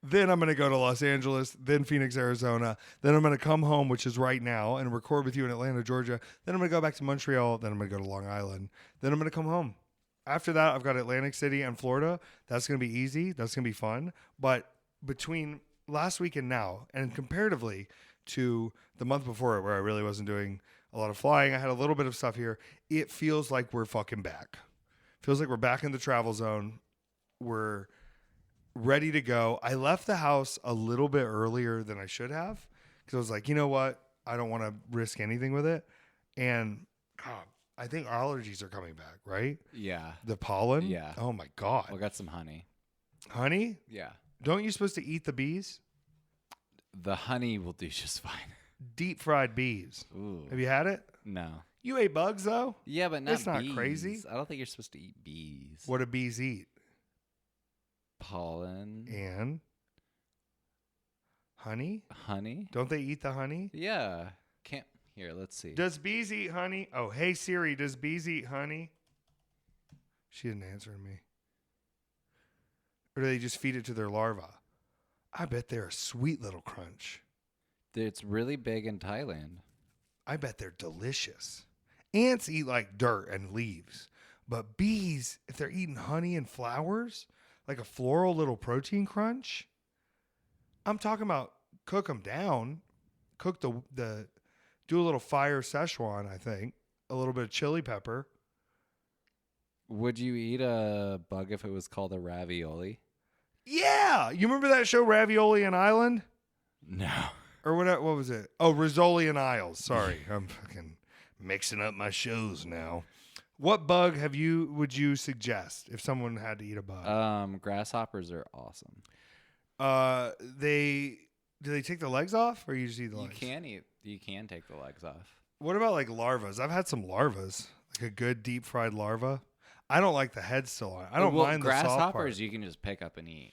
Then I'm going to go to Los Angeles, then Phoenix, Arizona. Then I'm going to come home, which is right now, and record with you in Atlanta, Georgia. Then I'm going to go back to Montreal. Then I'm going to go to Long Island. Then I'm going to come home. After that, I've got Atlantic City and Florida. That's going to be easy. That's going to be fun. But between last week and now, and comparatively to the month before where I really wasn't doing a lot of flying, I had a little bit of stuff here. It feels like we're fucking back. Feels like we're back in the travel zone. We're ready to go. I left the house a little bit earlier than I should have because I was like, you know what? I don't want to risk anything with it. And God, I think allergies are coming back, right?
Yeah.
The pollen?
Yeah.
Oh my God.
I got some honey.
Honey?
Yeah.
Don't you supposed to eat the bees?
The honey will do just fine.
Deep fried bees.
Ooh.
Have you had it?
No.
You ate bugs though?
Yeah, but not
It's not
bees.
crazy.
I don't think you're supposed to eat bees.
What do bees eat?
Pollen.
And honey?
Honey?
Don't they eat the honey?
Yeah. Can't. Here, let's see.
Does bees eat honey? Oh, hey Siri, does bees eat honey? She didn't answer me. Or do they just feed it to their larvae? I bet they're a sweet little crunch.
It's really big in Thailand.
I bet they're delicious. Ants eat like dirt and leaves. But bees, if they're eating honey and flowers, like a floral little protein crunch, I'm talking about cook them down. Cook the do a little fire Szechuan, I think. A little bit of chili pepper.
Would you eat a bug if it was called a ravioli?
Yeah. You remember that show Ravioli and Island?
No.
Or what was it? Oh, Rizzoli and Isles. Sorry. I'm fucking mixing up my shows now. What bug would you suggest if someone had to eat a bug?
Grasshoppers are awesome.
Do they take the legs off or you just eat the legs?
You can take the legs off.
What about like larvas? I've had some larvas, like a good deep fried larva. I don't like the head still on. I don't mind the soft part.
Grasshoppers you can just pick up and eat.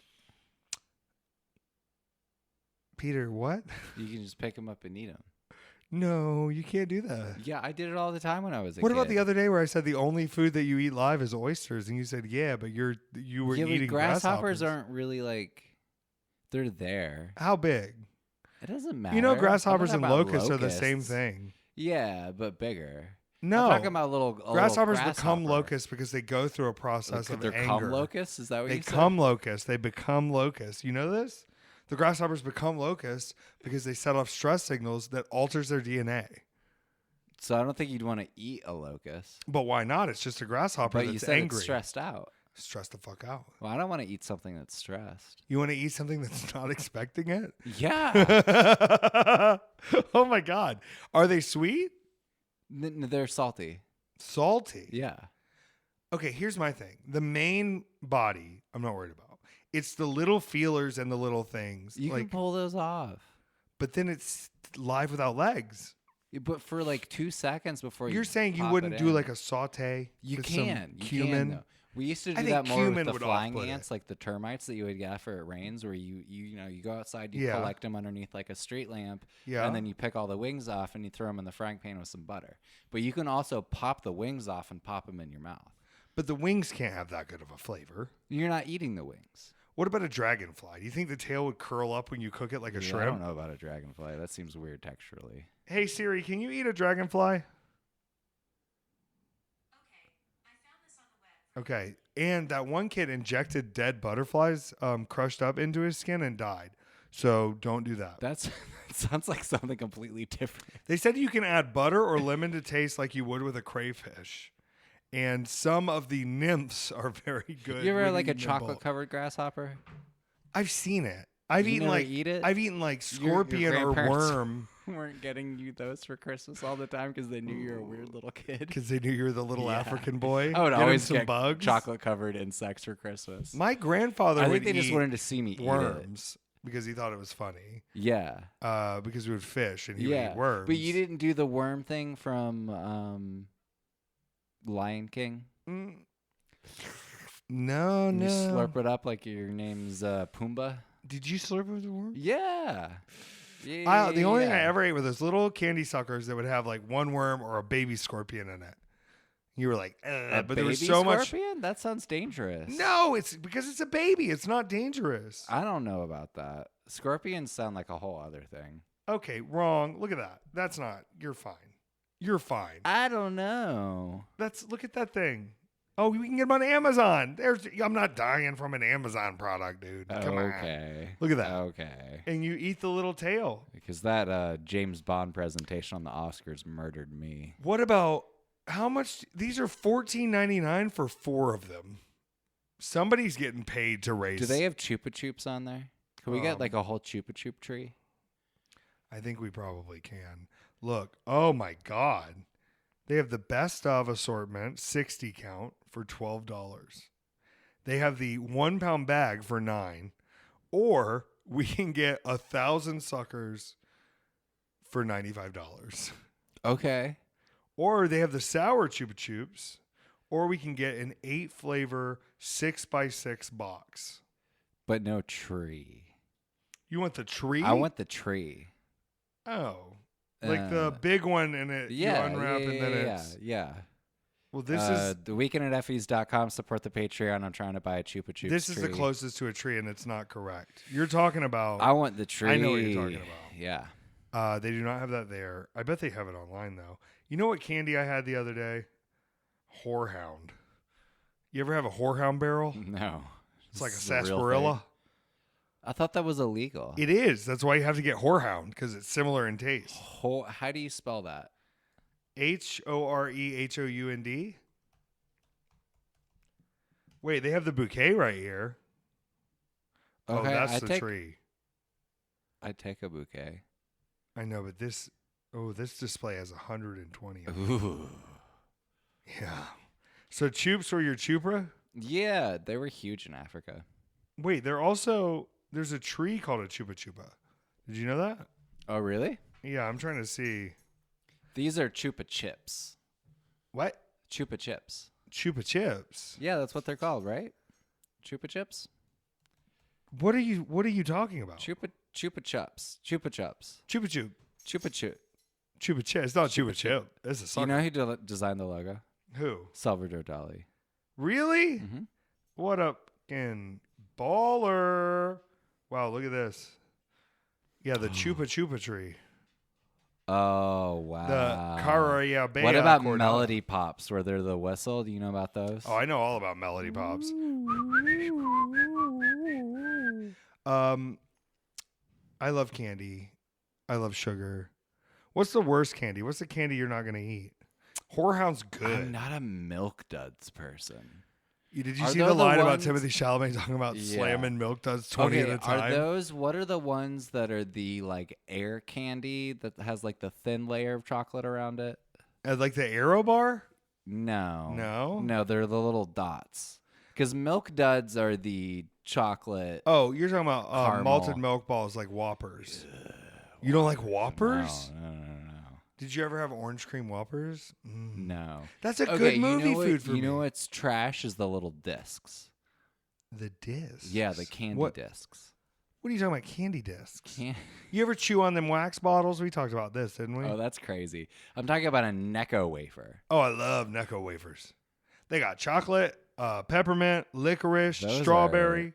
Peter, what?
You can just pick them up and eat them.
No, you can't do that.
Yeah, I did it all the time when I was a kid.
What about the other day where I said the only food that you eat live is oysters, and you said yeah, but you were eating
grasshoppers. Aren't really like they're there.
How big?
It doesn't matter.
You know, grasshoppers and locusts are the same thing.
Yeah, but bigger.
No,
I'm talking about little
grasshoppers become locusts because they go through a process of
anger. They
become
locusts? Is that what you said?
They become locusts. They become locusts. You know this? The grasshoppers become locusts because they set off stress signals that alters their DNA.
So I don't think you'd want to eat a locust.
But why not? It's just a grasshopper
but
that's
you said
angry.
It's stressed out.
Stressed the fuck out.
Well, I don't want to eat something that's stressed.
You want to eat something that's not expecting it?
Yeah.
Oh my God. Are they sweet?
They're salty.
Salty?
Yeah.
Okay, here's my thing. The main body, I'm not worried about. It's the little feelers and the little things.
You can pull those off.
But then it's live without legs.
But for like 2 seconds before
You're saying you wouldn't do like a saute?
You
with
can.
Some cumin?
Though. We used to do that more with the flying
off-put
ants, like the termites that you would get after it rains, where you go outside, you collect them underneath like a street lamp, and then you pick all the wings off and you throw them in the frying pan with some butter. But you can also pop the wings off and pop them in your mouth.
But the wings can't have that good of a flavor.
You're not eating the wings.
What about a dragonfly? Do you think the tail would curl up when you cook it like a shrimp?
I don't know about a dragonfly. That seems weird texturally.
Hey Siri, can you eat a dragonfly? Okay, and that one kid injected dead butterflies crushed up into his skin and died. So don't do that.
That sounds like something completely different.
They said you can add butter or lemon to taste like you would with a crayfish. And some of the nymphs are very good.
You ever like a chocolate-covered grasshopper?
I've seen it. I've eaten like
eat it?
I've eaten like scorpion or worm.
weren't getting you those for Christmas all the time because they knew you were a weird little kid?
Because they knew you were the little African boy.
I would
Get 'em
always
some
get
bugs.
chocolate-covered insects for Christmas.
My grandfather
I
would
think they just
eat
wanted to see me eat it.
worms because he thought it was funny.
Yeah.
Because we would fish and he would
Yeah.
eat worms.
But you didn't do the worm thing from Lion King?
No,
You
no.
slurp it up like your name's Pumbaa?
Did you slurp it with a worm?
Yeah.
The only thing I ever ate were those little candy suckers that would have like one worm or a baby scorpion in it. You were like,
A
but there was
baby
so
scorpion? That sounds dangerous.
No, it's because it's a baby. It's not dangerous.
I don't know about that. Scorpions sound like a whole other thing.
Okay, wrong. Look at that. That's not. You're fine. You're fine.
I don't know.
Look at that thing. Oh, we can get them on Amazon. I'm not dying from an Amazon product, dude. Come on.
Okay.
Look at that.
Okay.
And you eat the little tail.
Because that James Bond presentation on the Oscars murdered me.
What about how much? These are $14.99 for 4 of them. Somebody's getting paid to raise.
Do they have Chupa Chups on there? Can we get like a whole Chupa Chup tree?
I think we probably can. Look. Oh my God. They have the best of assortment, 60 count for $12. They have the 1 pound bag for $9, or we can get 1,000 suckers for $95.
Okay.
Or they have the sour Chupa Chups, or we can get an 8 flavor 6x6 box.
But no tree.
You want the tree?
I want the tree.
Oh. Like the big one and it you unwrap and then it's
yeah.
Well, this is
the weekendateffys.com. Support the Patreon. I'm trying to buy a Chupa Chups.
This is
tree.
the closest to a tree, and it's not correct. You're talking about.
I want the tree.
I know what you're talking about.
Yeah.
They do not have that there. I bet they have it online though. You know what candy I had the other day? Whorehound. You ever have a whorehound barrel?
No.
It's like a
This is real
sarsaparilla.
thing. I thought that was illegal.
It is. That's why you have to get whorehound because it's similar in taste.
How do you spell that?
Horehound. Wait, they have the bouquet right here.
Okay,
oh, that's the tree.
I'd take a bouquet.
I know, but this display has 120 of them.
Ooh.
Yeah. So chups were your chupra?
Yeah, they were huge in Africa.
Wait, there's a tree called a chupa chupa. Did you know that?
Oh, really?
Yeah, I'm trying to see.
These are Chupa Chips.
What?
Chupa Chips.
Chupa chips.
Yeah, that's what they're called, right? Chupa Chips?
What are you talking about?
Chupa Chups. Chupa Chups.
Chupa chup.
Chupa Chup.
Chupa chip. It's not chupa chip. It's a
Do
sucker.
you know who designed the logo?
Who?
Salvador Dali.
Really?
Mm-hmm.
What a fucking baller. Wow, look at this. Yeah, the chupa chupa tree.
Oh, wow.
The Carayabea.
What about
cordata.
Melody Pops, where they're the whistle? Do you know about those?
Oh, I know all about Melody Pops. I love candy. I love sugar. What's the worst candy? What's the candy you're not going to eat? Whorehound's good.
I'm not a Milk Duds person.
Did you
Are
see
those
the
the
line about
ones-
Timothy Chalamet talking about
Yeah.
slamming Milk Duds 20 at a time?
What are the ones that are the like air candy that has like the thin layer of chocolate around it?
Like the Aero Bar?
No.
No?
No, they're the little dots. Because Milk Duds are the chocolate.
Oh, you're talking about
Caramel.
malted milk balls like Whoppers. You don't like Whoppers?
No.
Did you ever have orange cream Whoppers? Mm.
No.
That's a good movie food for me.
You know what's trash is the little discs.
The discs?
Yeah, the candy discs.
What are you talking about? Candy discs?
Can-
You ever chew on them wax bottles? We talked about this, didn't we?
Oh, that's crazy. I'm talking about a Necco wafer.
Oh, I love Necco wafers. They got chocolate, peppermint, licorice,
Those
strawberry.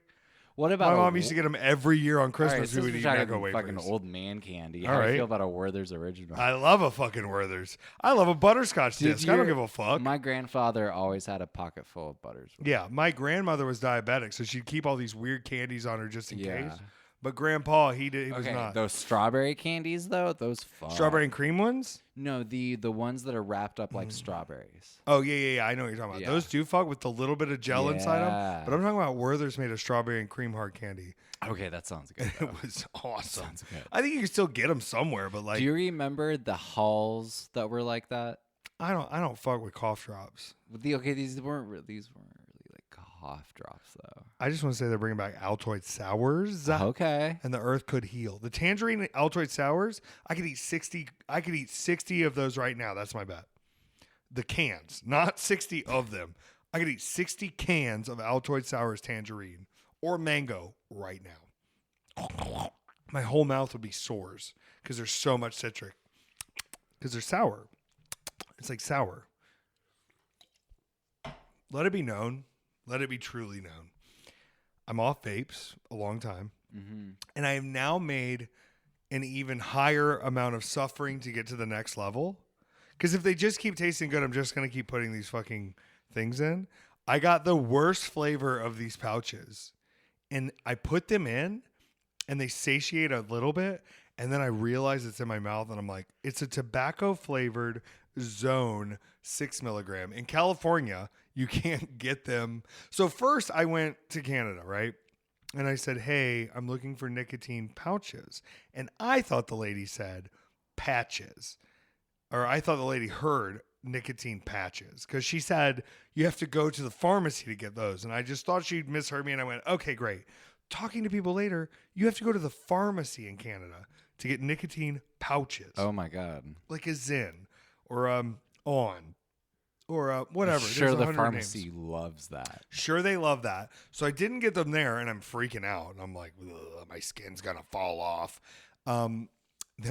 What about
My mom used to get them every year on
All
Christmas.
right, since
we would
we're
eat
talking
Necco wafers.
fucking old man candy.
All
How do
right.
you feel about a Werther's original?
I love a fucking Werther's. I love a butterscotch disc. I don't give a fuck.
My grandfather always had a pocket full of butters.
Yeah, my grandmother was diabetic, so she'd keep all these weird candies on her just in
Yeah.
case. But Grandpa, he was not.
Those strawberry candies though, those fuck.
Strawberry and cream ones?
No, the ones that are wrapped up like strawberries.
Oh, yeah. I know what you're talking about.
Yeah.
Those do fuck with the little bit of gel inside them.
Yeah.
But I'm talking about Werther's made of strawberry and cream hard candy.
Okay, that sounds good.
It was awesome.
Sounds good.
I think you can still get them somewhere, but like,
Do you remember the halls that were like that?
I don't fuck with cough drops.
These weren't really like cough drops though.
I just want to say they're bringing back Altoid sours.
Okay.
And the earth could heal. The tangerine Altoid sours, I could eat 60. I could eat 60 of those right now. That's my bet. The cans, not 60 of them. I could eat 60 cans of Altoid sours tangerine or mango right now. My whole mouth would be sores because there's so much citric. Because they're sour. It's like sour. Let it be known. Let it be truly known. I'm off vapes a long time.
Mm-hmm.
And I have now made an even higher amount of suffering to get to the next level. Because if they just keep tasting good, I'm just going to keep putting these fucking things in. I got the worst flavor of these pouches. And I put them in, and they satiate a little bit. And then I realize it's in my mouth, and I'm like, it's a tobacco-flavored Zone 6 milligram. In California, you can't get them. So first I went to Canada, right? And I said, hey, I'm looking for nicotine pouches. And I thought the lady said patches. Or I thought the lady heard nicotine patches. Because she said, you have to go to the pharmacy to get those. And I just thought she'd misheard me. And I went, okay, great. Talking to people later, you have to go to the pharmacy in Canada to get nicotine pouches.
Oh my God.
Like a Zyn or On or whatever.
Sure,
There's
the
100
pharmacy
names.
loves that.
Sure, they love that. So I didn't get them there, and I'm freaking out. And I'm like, my skin's going to fall off. Then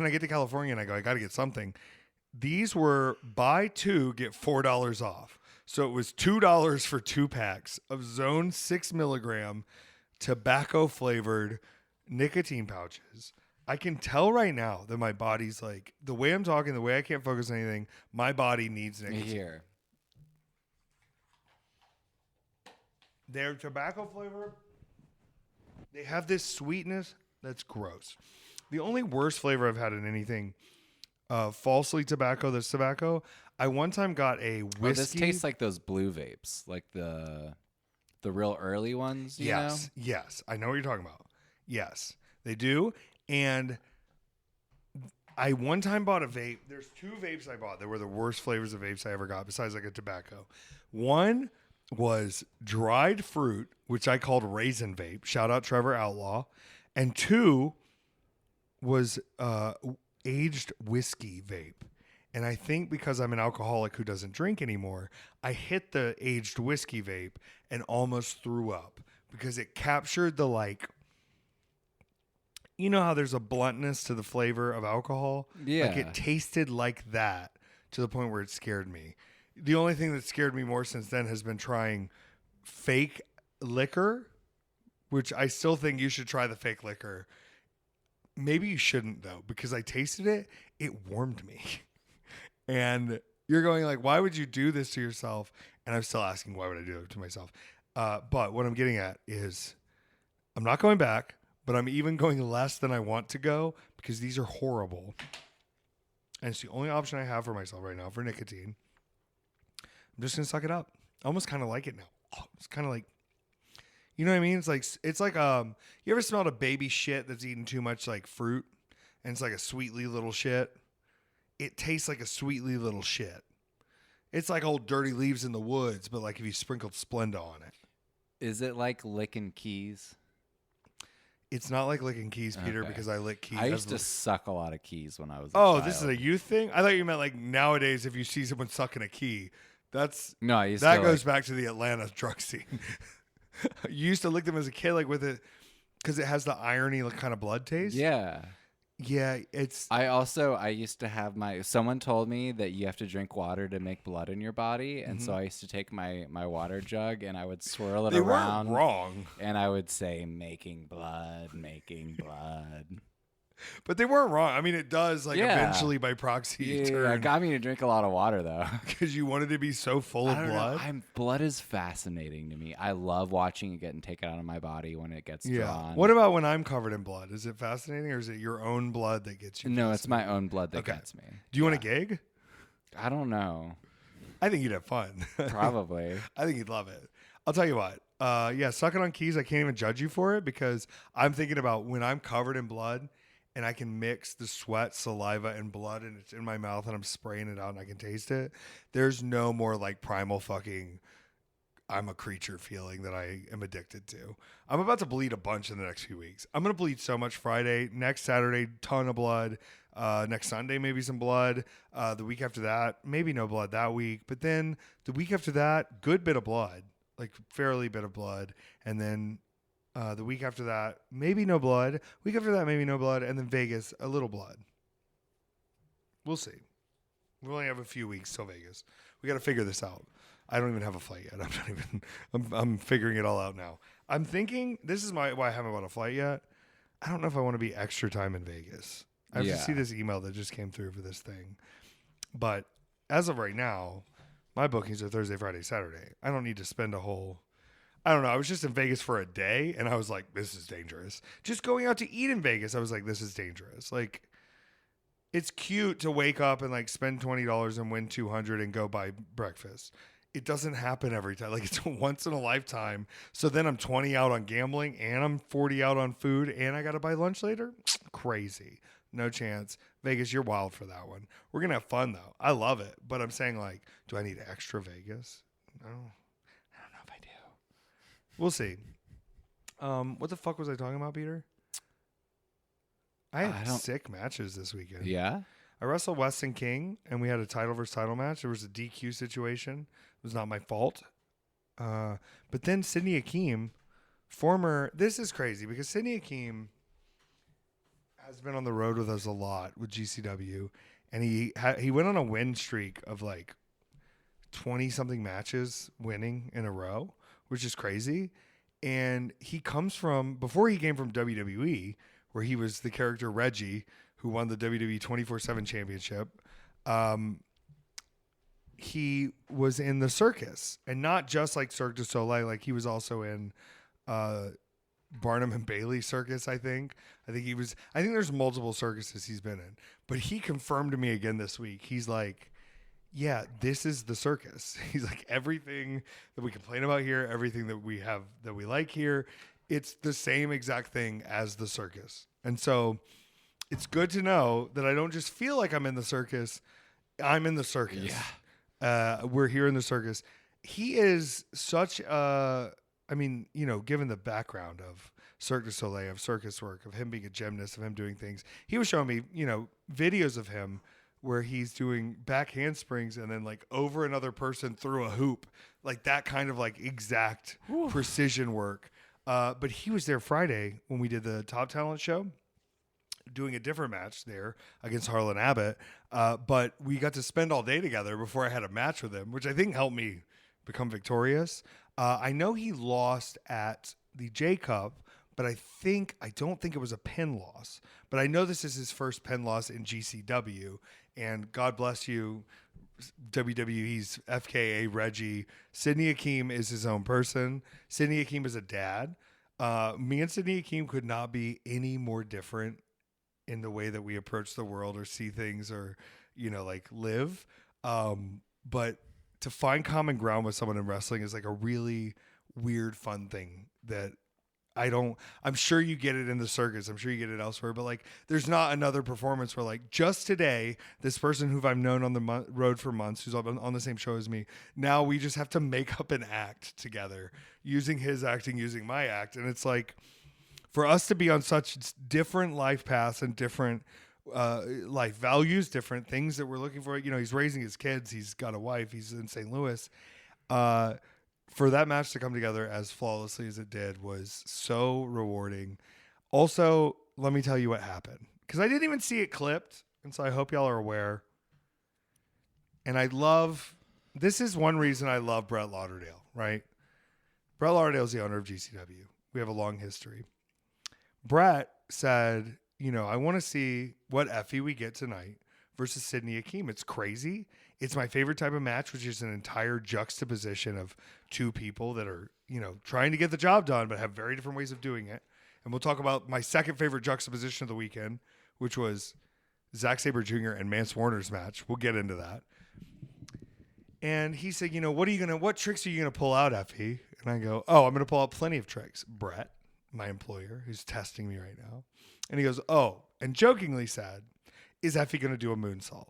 I get to California, and I go, I got to get something. These were buy two, get $4 off. So it was $2 for 2 packs of Zone 6 milligram tobacco-flavored nicotine pouches. I can tell right now that my body's like, the way I'm talking, the way I can't focus on anything, my body needs nicotine.
Here.
They're tobacco flavor. They have this sweetness that's gross. The only worst flavor I've had in anything, falsely tobacco, this tobacco, I one time got a whiskey.
Oh, this tastes like those blue vapes, like the real early ones, you know?
Yes. I know what you're talking about. Yes, they do. And I one time bought a vape. There's 2 vapes I bought that were the worst flavors of vapes I ever got, besides like a tobacco. One was dried fruit, which I called raisin vape. Shout out Trevor Outlaw. And 2 was aged whiskey vape. And I think because I'm an alcoholic who doesn't drink anymore, I hit the aged whiskey vape and almost threw up because it captured the like, you know how there's a bluntness to the flavor of alcohol?
Yeah.
Like it tasted like that to the point where it scared me. The only thing that scared me more since then has been trying fake liquor, which I still think you should try the fake liquor. Maybe you shouldn't though, because I tasted it. It warmed me. And you're going like, why would you do this to yourself? And I'm still asking, why would I do it to myself? But what I'm getting at is I'm not going back, but I'm even going less than I want to go because these are horrible. And it's the only option I have for myself right now for nicotine. I'm just going to suck it up. I almost kind of like it now. Oh, it's kind of like, you know what I mean? It's like, you ever smelled a baby shit that's eaten too much like fruit and it's like a sweetly little shit? It tastes like a sweetly little shit. It's like old dirty leaves in the woods, but like if you sprinkled Splenda on it.
Is it like licking keys?
It's not like licking keys, Peter,
Okay.
because I lick keys.
I used to suck a lot of keys when I was a
Oh,
child.
this is a youth thing? I thought you meant like nowadays if you see someone sucking a key.
No, I used
that
to
goes back to the Atlanta drug scene. You used to lick them as a kid, like with it, because it has the irony, like kind of blood taste.
Yeah.
Yeah, it's.
I used to have someone told me that you have to drink water to make blood in your body. And so I used to take my water jug and I would swirl it
They
around.
weren't wrong.
And I would say, making blood, making blood.
But they weren't wrong. I mean, it does like
Yeah.
eventually by proxy
Yeah,
turn
got me to drink a lot of water though.
because you wanted to be so full
I
of
don't
blood.
know. Blood is fascinating to me. I love watching it getting taken out of my body when it gets drawn.
What about when I'm covered in blood? Is it fascinating or is it your own blood that gets you?
No, it's
fascinated?
my own blood that
Okay.
gets me.
Do you want a gig?
I don't know.
I think you'd have fun.
Probably.
I think you'd love it. I'll tell you what. Yeah, sucking on keys, I can't even judge you for it because I'm thinking about when I'm covered in blood and I can mix the sweat, saliva, and blood and it's in my mouth and I'm spraying it out and I can taste it. There's no more like primal fucking I'm a creature feeling that I am addicted to. I'm about to bleed a bunch in the next few weeks. I'm going to bleed so much Friday. Next Saturday, ton of blood. Next Sunday, maybe some blood. The week after that, maybe no blood that week. But then the week after that, good bit of blood, like fairly bit of blood. And then the week after that, maybe no blood. Week after that, maybe no blood. And then Vegas, a little blood. We'll see. We only have a few weeks till Vegas. We got to figure this out. I don't even have a flight yet. I'm figuring it all out now. I'm thinking this is why I haven't bought a flight yet. I don't know if I want to be extra time in Vegas. I have to see this email that just came through for this thing. But as of right now, my bookings are Thursday, Friday, Saturday. I don't need to spend a whole, I don't know. I was just in Vegas for a day and I was like, this is dangerous. Just going out to eat in Vegas, I was like, this is dangerous. Like, it's cute to wake up and like spend $20 and win 200 and go buy breakfast. It doesn't happen every time. Like, it's once in a lifetime. So then I'm 20 out on gambling and I'm 40 out on food and I got to buy lunch later. Crazy. No chance. Vegas, you're wild for that one. We're going to have fun though. I love it. But I'm saying like, do I need extra Vegas? No. I don't know if I do. We'll see. What the fuck was I talking about, Peter? I had sick matches this weekend.
Yeah?
I wrestled Weston King, and we had a title versus title match. There was a DQ situation. It was not my fault. But then Sydney Akeem, this is crazy because Sydney Akeem has been on the road with us a lot with GCW, and he went on a win streak of like 20-something matches winning in a row, which is crazy. And he comes from, before he came from WWE, where he was the character Reggie, who won the WWE 24/7 championship. He was in the circus, and not just like Cirque du Soleil. Like he was also in Barnum and Bailey circus. I think there's multiple circuses he's been in, but he confirmed to me again this week. He's like, yeah, this is the circus. He's like, everything that we complain about here, everything that we have that we like here, it's the same exact thing as the circus. And so it's good to know that I don't just feel like I'm in the circus. I'm in the circus. Yeah. We're here in the circus. He is such given the background of Cirque du Soleil, of circus work, of him being a gymnast, of him doing things, he was showing me, videos of him where he's doing back handsprings and then like over another person through a hoop, like that kind of like exact precision work. But he was there Friday when we did the Top Talent show, doing a different match there against Harlan Abbott. But we got to spend all day together before I had a match with him, which I think helped me become victorious. I know he lost at the J Cup, but I don't think it was a pin loss. But I know this is his first pin loss in GCW. And God bless you, WWE's FKA Reggie. Sydney Akeem is his own person. Sydney Akeem is a dad. Me and Sydney Akeem could not be any more different in the way that we approach the world or see things or, like live. But to find common ground with someone in wrestling is like a really weird, fun thing that I'm sure you get it in the circus. I'm sure you get it elsewhere, but like, there's not another performance where like just today, this person who I've known on the road for months, who's on the same show as me, now we just have to make up an act together using his acting, using my act. And it's like, for us to be on such different life paths and different life values, different things that we're looking for, he's raising his kids. He's got a wife. He's in St. Louis. For that match to come together as flawlessly as it did was so rewarding. Also, let me tell you what happened, because I didn't even see it clipped, and so I hope y'all are aware. And this is one reason I love Brett Lauderdale, right? Brett Lauderdale is the owner of GCW. We have a long history. Brett said I want to see what Effy we get tonight versus Sydney Akeem. It's crazy. It's my favorite type of match, which is an entire juxtaposition of two people that are, trying to get the job done, but have very different ways of doing it. And we'll talk about my second favorite juxtaposition of the weekend, which was Zack Sabre Jr. and Mance Warner's match. We'll get into that. And he said, what tricks are you going to pull out, Effy? And I go, I'm going to pull out plenty of tricks. Brett, my employer, who's testing me right now. And he goes, and jokingly said, is Effy going to do a moonsault?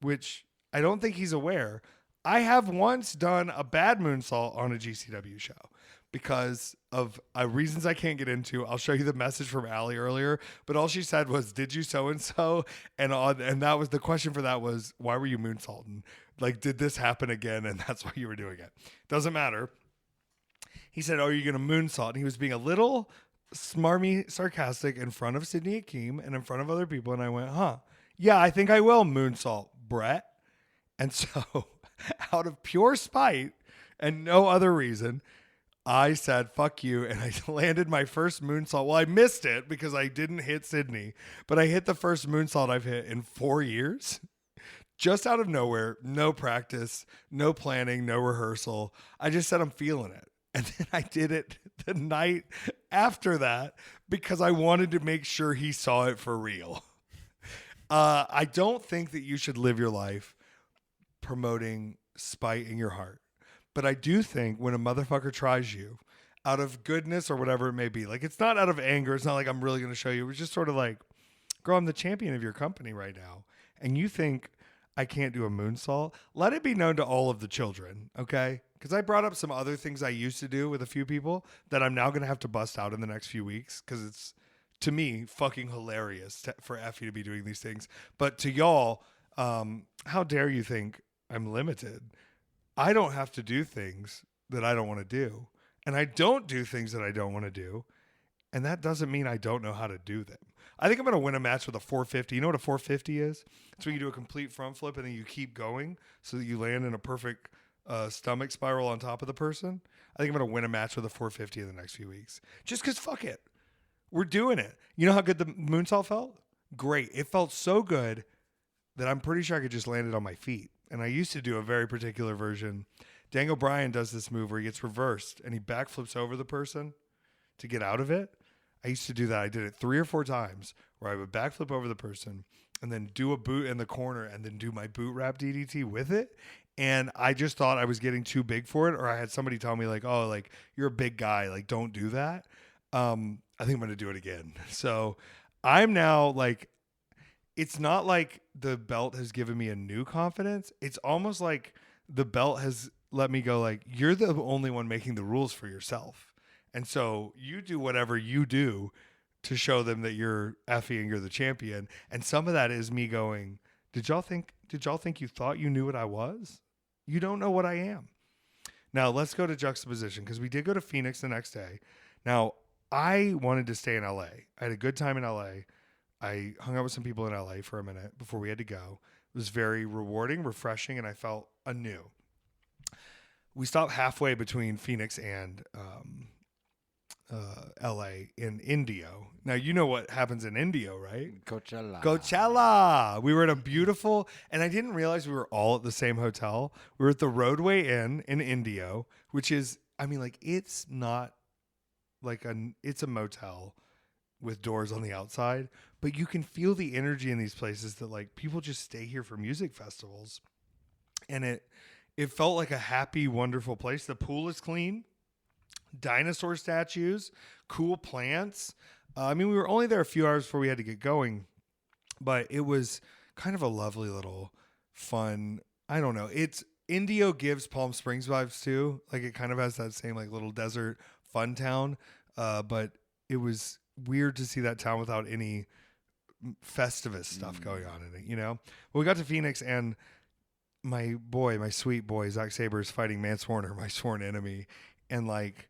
Which I don't think he's aware. I have once done a bad moonsault on a GCW show because of reasons I can't get into. I'll show you the message from Allie earlier, but all she said was, did you so-and-so? And that was the question for that was, why were you moonsaulting? Like, did this happen again? And that's why you were doing it. Doesn't matter. He said, are you going to moonsault? And he was being a little smarmy sarcastic in front of Sydney Akeem and in front of other people. And I went, yeah, I think I will moonsault, Brett. And so out of pure spite and no other reason, I said, fuck you. And I landed my first moonsault. Well, I missed it because I didn't hit Sydney, but I hit the first moonsault I've hit in 4 years. Just out of nowhere, no practice, no planning, no rehearsal. I just said I'm feeling it. And then I did it the night after that because I wanted to make sure he saw it for real. I don't think that you should live your life promoting spite in your heart. But I do think when a motherfucker tries you out of goodness or whatever it may be, like it's not out of anger. It's not like I'm really going to show you. It's just sort of like, girl, I'm the champion of your company right now. And you think I can't do a moonsault? Let it be known to all of the children, okay? Because I brought up some other things I used to do with a few people that I'm now going to have to bust out in the next few weeks because it's, to me, fucking hilarious for Effy to be doing these things. But to y'all, how dare you think I'm limited? I don't have to do things that I don't want to do. And I don't do things that I don't want to do. And that doesn't mean I don't know how to do them. I think I'm going to win a match with a 450. You know what a 450 is? It's when you do a complete front flip and then you keep going so that you land in a perfect stomach spiral on top of the person. I think I'm going to win a match with a 450 in the next few weeks. Just because fuck it. We're doing it. You know how good the moonsault felt? Great. It felt so good that I'm pretty sure I could just land it on my feet. And I used to do a very particular version. Daniel O'Brien does this move where he gets reversed and he backflips over the person to get out of it. I used to do that. I did it 3 or 4 times where I would backflip over the person and then do a boot in the corner and then do my boot wrap DDT with it. And I just thought I was getting too big for it. Or I had somebody tell me like, you're a big guy. Like, don't do that. I think I'm going to do it again. So I'm now like, it's not like the belt has given me a new confidence. It's almost like the belt has let me go like, you're the only one making the rules for yourself. And so you do whatever you do to show them that you're Effy and you're the champion. And some of that is me going, did y'all think you thought you knew what I was? You don't know what I am. Now let's go to juxtaposition because we did go to Phoenix the next day. Now I wanted to stay in LA. I had a good time in LA. I hung out with some people in LA for a minute before we had to go. It was very rewarding, refreshing, and I felt anew. We stopped halfway between Phoenix and LA in Indio. Now, you know what happens in Indio, right? Coachella. We were at a beautiful, and I didn't realize we were all at the same hotel. We were at the Roadway Inn in Indio, which is, it's not like it's a motel with doors on the outside, but you can feel the energy in these places that like people just stay here for music festivals. And it felt like a happy, wonderful place. The pool is clean. Dinosaur statues, cool plants. We were only there a few hours before we had to get going, but it was kind of a lovely little fun. I don't know. Indio gives Palm Springs vibes too. Like it kind of has that same like little desert fun town. But it was weird to see that town without any Festivus stuff going on in it, you know? Well, we got to Phoenix and my sweet boy, Zack Sabre is fighting Mance Warner, my sworn enemy. And like,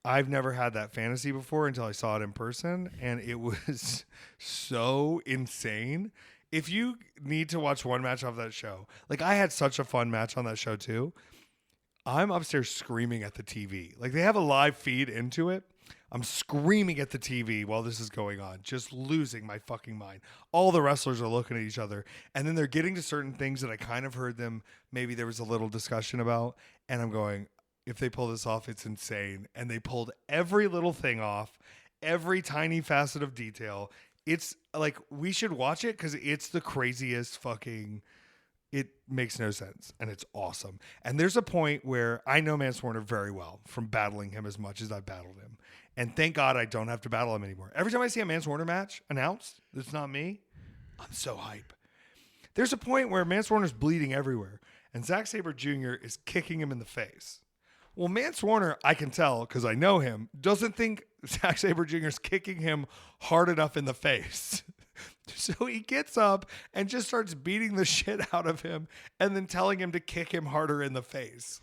I've never had that fantasy before until I saw it in person. And it was so insane. If you need to watch one match off that show, like I had such a fun match on that show too. I'm upstairs screaming at the TV. Like they have a live feed into it. I'm screaming at the TV while this is going on, just losing my fucking mind. All the wrestlers are looking at each other, and then they're getting to certain things that I kind of heard them. Maybe there was a little discussion about, and I'm going, if they pull this off, it's insane. And they pulled every little thing off, every tiny facet of detail. It's like, we should watch it because it's the craziest fucking. It makes no sense, and it's awesome. And there's a point where I know Mance Warner very well from battling him as much as I've battled him. And thank God I don't have to battle him anymore. Every time I see a Mance Warner match announced, it's not me, I'm so hype. There's a point where Mance Warner's bleeding everywhere, and Zack Sabre Jr. is kicking him in the face. Well, Mance Warner, I can tell because I know him, doesn't think Zack Sabre Jr. is kicking him hard enough in the face. So he gets up and just starts beating the shit out of him and then telling him to kick him harder in the face.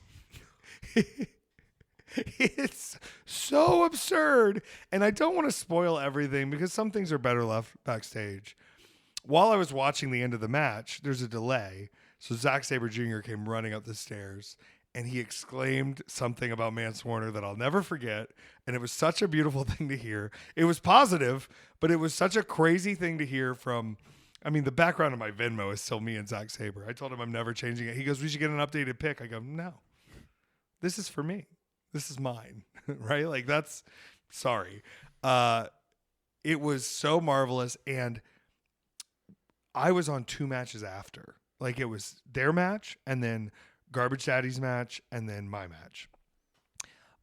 It's so absurd. And I don't want to spoil everything because some things are better left backstage. While I was watching the end of the match, there's a delay. So Zack Sabre Jr. came running up the stairs and he exclaimed something about Mance Warner that I'll never forget. And it was such a beautiful thing to hear. It was positive, but it was such a crazy thing to hear from, I mean, the background of my Venmo is still me and Zack Sabre. I told him I'm never changing it. He goes, we should get an updated pic. I go, no, this is for me. This is mine, right? Like that's, sorry. It was so marvelous. And I was on 2 matches after. Like it was their match and then Garbage Daddy's match, and then my match.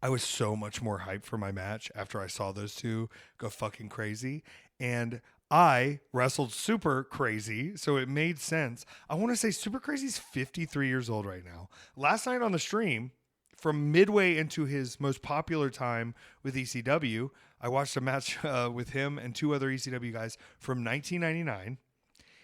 I was so much more hyped for my match after I saw those two go fucking crazy. And I wrestled Super Crazy, so it made sense. I want to say Super Crazy's 53 years old right now. Last night on the stream, from midway into his most popular time with ECW, I watched a match with him and 2 other ECW guys from 1999.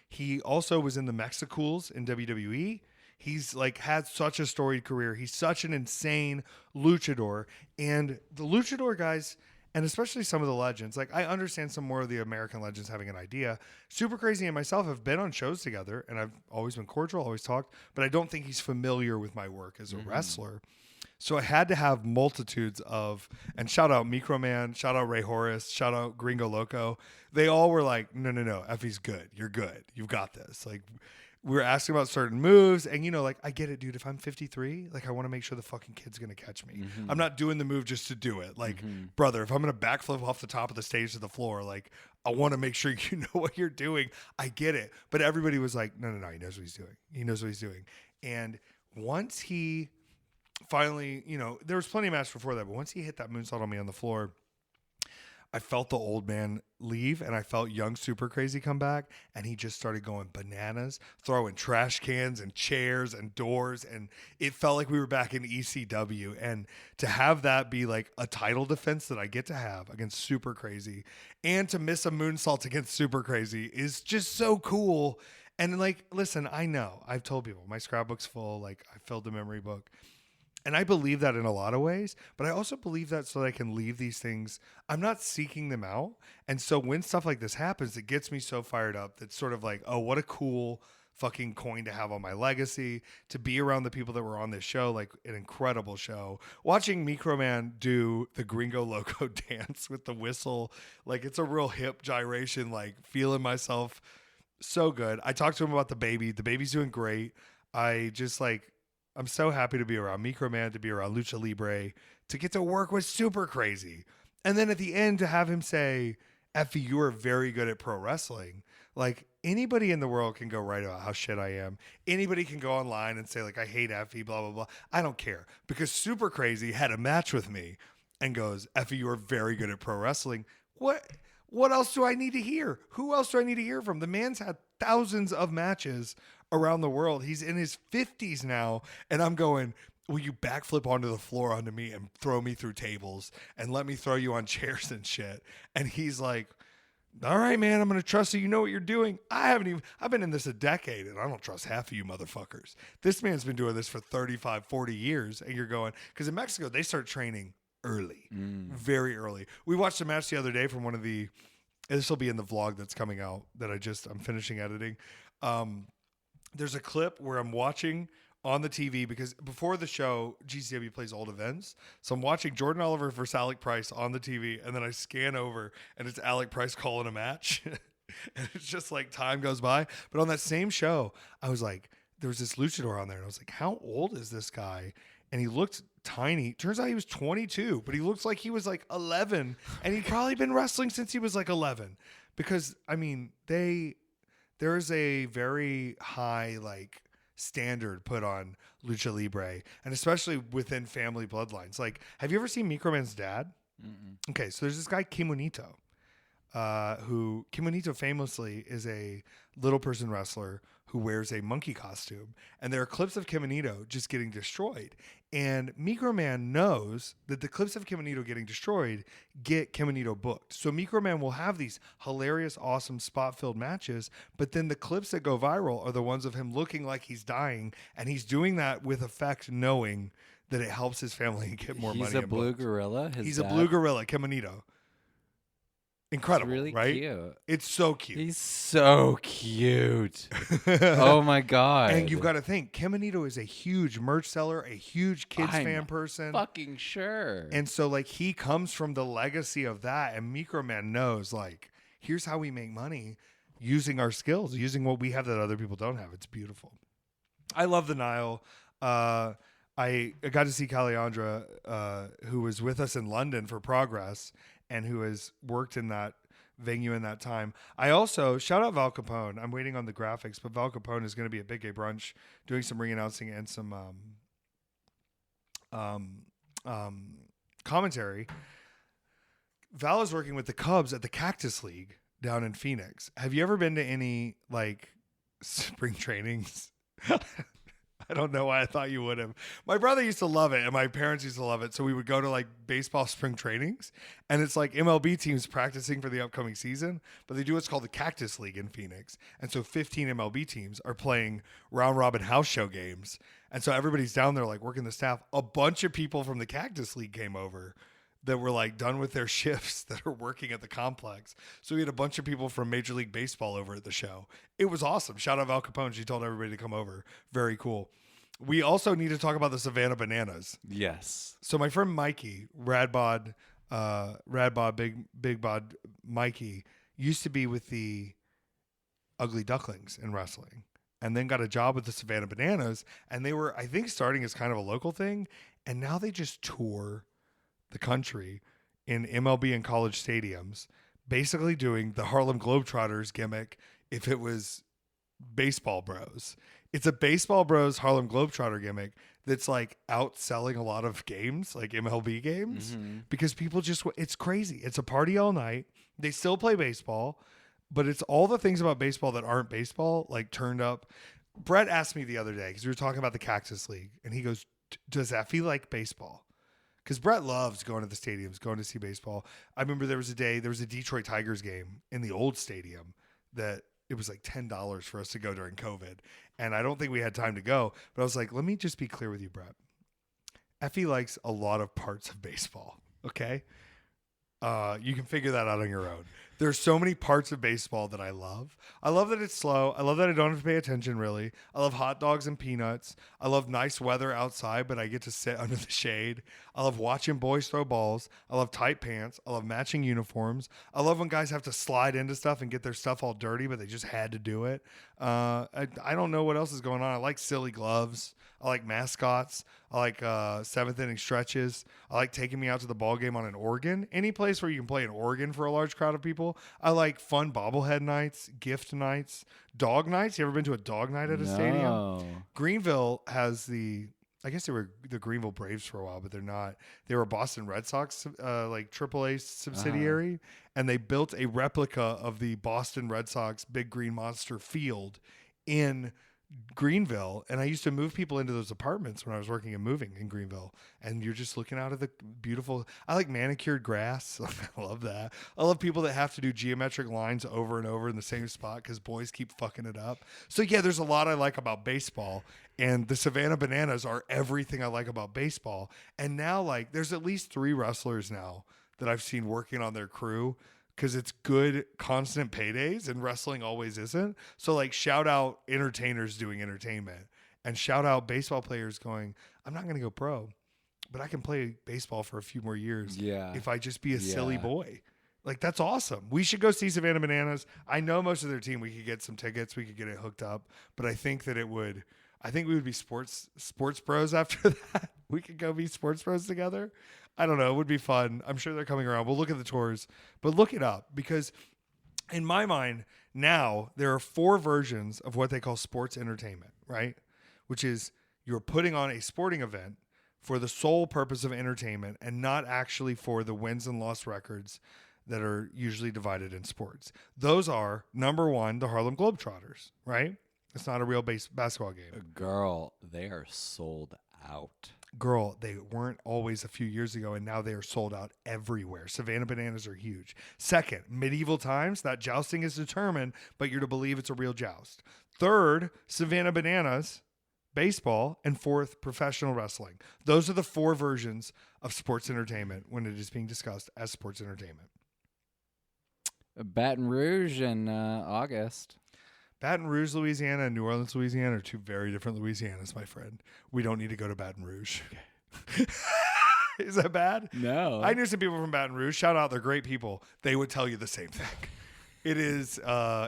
He also was in the Mexicools in WWE. He's like had such a storied career. He's such an insane luchador. And the luchador guys, and especially some of the legends, like I understand some more of the American legends having an idea. Super Crazy and myself have been on shows together, and I've always been cordial, always talked, but I don't think he's familiar with my work as a wrestler. So I had to have multitudes of, and shout out Microman, shout out Ray Horace, shout out Gringo Loco. They all were like, no, Effy's good. You're good. You've got this. Like, we were asking about certain moves, and like, I get it, dude. If I'm 53, like, I want to make sure the fucking kid's gonna catch me. I'm not doing the move just to do it. Like, brother, if I'm gonna backflip off the top of the stage to the floor, like, I want to make sure you know what you're doing. I get it, but everybody was like, no, he knows what he's doing. He knows what he's doing. And once he finally, there was plenty of match before that, but once he hit that moonsault on me on the floor, I felt the old man leave, and I felt young Super Crazy come back, and he just started going bananas, throwing trash cans and chairs and doors, and it felt like we were back in ECW. And to have that be like a title defense that I get to have against Super Crazy, and to miss a moonsault against Super Crazy is just so cool. And like, listen, I know I've told people my scrapbook's full, like I filled the memory book. And I believe that in a lot of ways, but I also believe that so that I can leave these things. I'm not seeking them out. And so when stuff like this happens, it gets me so fired up. That's sort of like, oh, what a cool fucking coin to have on my legacy, to be around the people that were on this show, like an incredible show. Watching Microman do the Gringo Loco dance with the whistle, like it's a real hip gyration, like feeling myself so good. I talked to him about the baby. The baby's doing great. I'm so happy to be around Microman, to be around Lucha Libre, to get to work with Super Crazy. And then at the end to have him say, Effy, you are very good at pro wrestling. Like anybody in the world can go write about how shit I am. Anybody can go online and say like, I hate Effy, blah, blah, blah. I don't care, because Super Crazy had a match with me and goes, Effy, you are very good at pro wrestling. What else do I need to hear? Who else do I need to hear from? The man's had thousands of matches around the world. He's in his 50s now. And I'm going, will you backflip onto the floor onto me and throw me through tables and let me throw you on chairs and shit? And he's like, all right, man, I'm going to trust you. You know what you're doing. I've been in this a decade and I don't trust half of you motherfuckers. This man's been doing this for 35, 40 years. And you're going, because in Mexico, they start training early, very early. We watched a match the other day from one of the, this will be in the vlog that's coming out that I'm finishing editing. There's a clip where I'm watching on the TV because before the show, GCW plays old events. So I'm watching Jordan Oliver versus Alec Price on the TV, and then I scan over, and it's Alec Price calling a match. And it's just like time goes by. But on that same show, I was like, there was this luchador on there, and I was like, how old is this guy? And he looked tiny. Turns out he was 22, but he looks like he was like 11, and he'd probably been wrestling since he was like 11. Because I mean, there is a very high like standard put on lucha libre, and especially within family bloodlines. Like, have you ever seen Microman's dad?
Mm-mm.
Okay, so there's this guy Kimonito, who Kimonito famously is a little person wrestler who wears a monkey costume, and there are clips of Kimonito just getting destroyed. And Microman knows that the clips of Kimonito getting destroyed get Kimonito booked. So Microman will have these hilarious, awesome spot-filled matches, but then the clips that go viral are the ones of him looking like he's dying, and he's doing that with effect, knowing that it helps his family get more money.
He's a blue gorilla.
He's a blue gorilla, Kimonito. Incredible,
really
right?
Cute.
It's so cute.
He's so cute. Oh my god!
And you've got to think, Kimonito is a huge merch seller, a huge kids fan person.
Fucking sure.
And so, like, he comes from the legacy of that, and Microman knows, like, here's how we make money using our skills, using what we have that other people don't have. It's beautiful. I love the Nile. I got to see Caliandra, who was with us in London for Progress, and who has worked in that venue in that time. I also, shout out Val Capone. I'm waiting on the graphics, but Val Capone is going to be at Big Gay Brunch doing some ring announcing and some commentary. Val is working with the Cubs at the Cactus League down in Phoenix. Have you ever been to any, like, spring trainings? I don't know why I thought you would have. My brother used to love it, and my parents used to love it. So we would go to like baseball spring trainings, and it's like MLB teams practicing for the upcoming season, but they do what's called the Cactus League in Phoenix. And so 15 MLB teams are playing round robin house show games. And so everybody's down there like working the staff. A bunch of people from the Cactus League came over that were like done with their shifts that are working at the complex. So we had a bunch of people from Major League Baseball over at the show. It was awesome. Shout out Val Capone. She told everybody to come over. Very cool. We also need to talk about the Savannah Bananas.
Yes.
So my friend Mikey, Radbod, Big Bod Mikey, used to be with the Ugly Ducklings in wrestling, and then got a job with the Savannah Bananas, and they were, I think, starting as kind of a local thing, and now they just tour the country in MLB and college stadiums, basically doing the Harlem Globetrotters gimmick if it was baseball bros. It's a baseball bros Harlem Globetrotter gimmick that's like outselling a lot of games, like MLB games, because people just, it's crazy. It's a party all night. They still play baseball, but it's all the things about baseball that aren't baseball, like turned up. Brett asked me the other day, because we were talking about the Cactus League, and he goes, does that feel like baseball? Because Brett loves going to the stadiums, going to see baseball. I remember there was a Detroit Tigers game in the old stadium that it was like $10 for us to go during COVID. And I don't think we had time to go. But I was like, let me just be clear with you, Brett. Effy likes a lot of parts of baseball, okay? You can figure that out on your own. There's so many parts of baseball that I love. I love that it's slow. I love that I don't have to pay attention, really. I love hot dogs and peanuts. I love nice weather outside, but I get to sit under the shade. I love watching boys throw balls. I love tight pants. I love matching uniforms. I love when guys have to slide into stuff and get their stuff all dirty, but they just had to do it. I don't know what else is going on. I like silly gloves. I like mascots. I like seventh inning stretches. I like taking me out to the ball game on an organ. Any place where you can play an organ for a large crowd of people. I like fun bobblehead nights, gift nights, dog nights. You ever been to a dog night at a stadium? Greenville has I guess they were the Greenville Braves for a while, but they're not. They were a Boston Red Sox, like AAA subsidiary, and they built a replica of the Boston Red Sox Big Green Monster field in Greenville. And I used to move people into those apartments when I was working and moving in Greenville, and you're just looking out of the beautiful, I like manicured grass. I love that. I love people that have to do geometric lines over and over in the same spot because boys keep fucking it up. So yeah, there's a lot I like about baseball, and the Savannah Bananas are everything I like about baseball. And now, like, there's at least 3 wrestlers now that I've seen working on their crew, because it's good, constant paydays, and wrestling always isn't. So, like, shout out entertainers doing entertainment and shout out baseball players going, I'm not going to go pro, but I can play baseball for a few more years if I just be a silly boy. Like, that's awesome. We should go see Savannah Bananas. I know most of their team. We could get some tickets. We could get it hooked up. But I think that we would be sports bros after that. We could go be sports bros together. I don't know. It would be fun. I'm sure they're coming around. We'll look at the tours. But look it up, because in my mind, now there are 4 versions of what they call sports entertainment, right? Which is you're putting on a sporting event for the sole purpose of entertainment and not actually for the wins and loss records that are usually divided in sports. Those are, number 1, the Harlem Globetrotters, right? It's not a real basketball game.
Girl, they are sold out.
Girl, they weren't always a few years ago, and now they are sold out everywhere. Savannah Bananas are huge. Second, medieval times, that jousting is determined, but you're to believe it's a real joust. Third, Savannah Bananas, baseball. And fourth, professional wrestling. Those are the 4 versions of sports entertainment when it is being discussed as sports entertainment.
Baton Rouge in August.
Baton Rouge, Louisiana, and New Orleans, Louisiana are 2 very different Louisianas, my friend. We don't need to go to Baton Rouge. Okay. Is that bad?
No.
I knew some people from Baton Rouge. Shout out, they're great people. They would tell you the same thing. It is,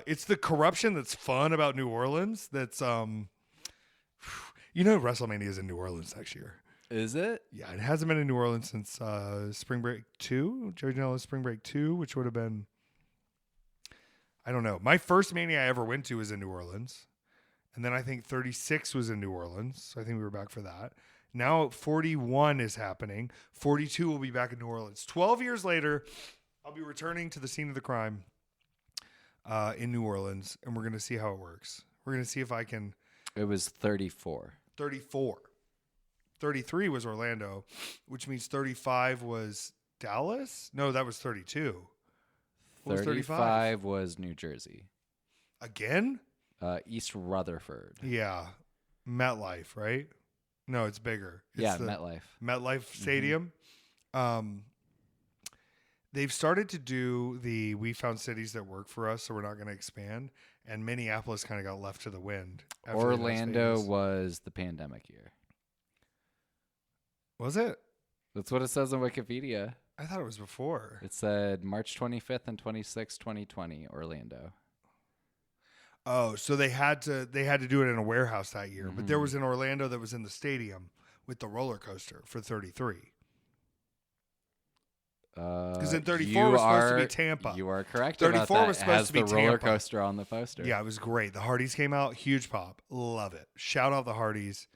it's the corruption that's fun about New Orleans. That's, WrestleMania is in New Orleans next year.
Is it?
Yeah, it hasn't been in New Orleans since Spring Break 2, Joey Janela's Spring Break 2, which would have been, I don't know. My first Mania I ever went to was in New Orleans. And then I think 36 was in New Orleans. So I think we were back for that. Now 41 is happening. 42 will be back in New Orleans. 12 years later, I'll be returning to the scene of the crime in New Orleans. And we're going to see how it works. We're going to see if I can.
It was 34.
34. 33 was Orlando, which means 35 was Dallas? No, that was 32. What was
35 was New Jersey.
Again?
East Rutherford.
Yeah. MetLife, right? No, it's bigger. It's
MetLife.
MetLife Stadium. They've started to do we found cities that work for us, so we're not going to expand. And Minneapolis kind of got left to the wind.
Orlando was the pandemic year.
Was it?
That's what it says on Wikipedia.
I thought it was before.
It said March 25th and 26th, 2020, Orlando.
Oh, so they had to do it in a warehouse that year. But there was an Orlando that was in the stadium with the roller coaster for 33. Because in 34 was supposed to be Tampa.
You are correct.
34 was supposed to be
the roller
Tampa.
coaster on the poster.
Yeah, it was great. The Hardys came out, huge pop, love it. Shout out the Hardys.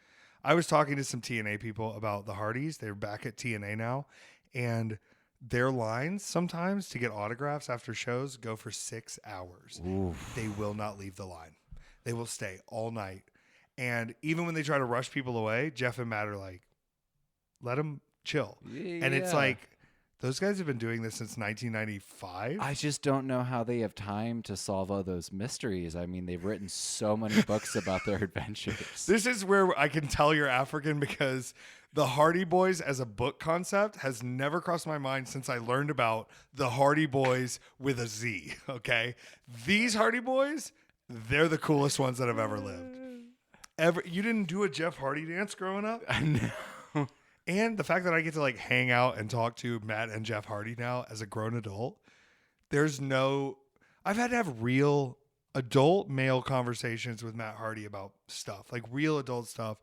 I was talking to some TNA people about the Hardys. They're back at TNA now, and their lines sometimes to get autographs after shows go for 6 hours.
Oof.
They will not leave the line. They will stay all night. And even when they try to rush people away, Jeff and Matt are like, let them chill.
Yeah.
And it's like, those guys have been doing this since 1995.
I just don't know how they have time to solve all those mysteries. I mean, they've written so many books about their adventures.
This is where I can tell you're African, because the Hardy Boys as a book concept has never crossed my mind since I learned about the Hardy Boys with a Z, okay? These Hardy Boys, they're the coolest ones that have ever lived. You didn't do a Jeff Hardy dance growing up?
No.
And the fact that I get to like hang out and talk to Matt and Jeff Hardy now as a grown adult, I've had to have real adult male conversations with Matt Hardy about stuff, like real adult stuff.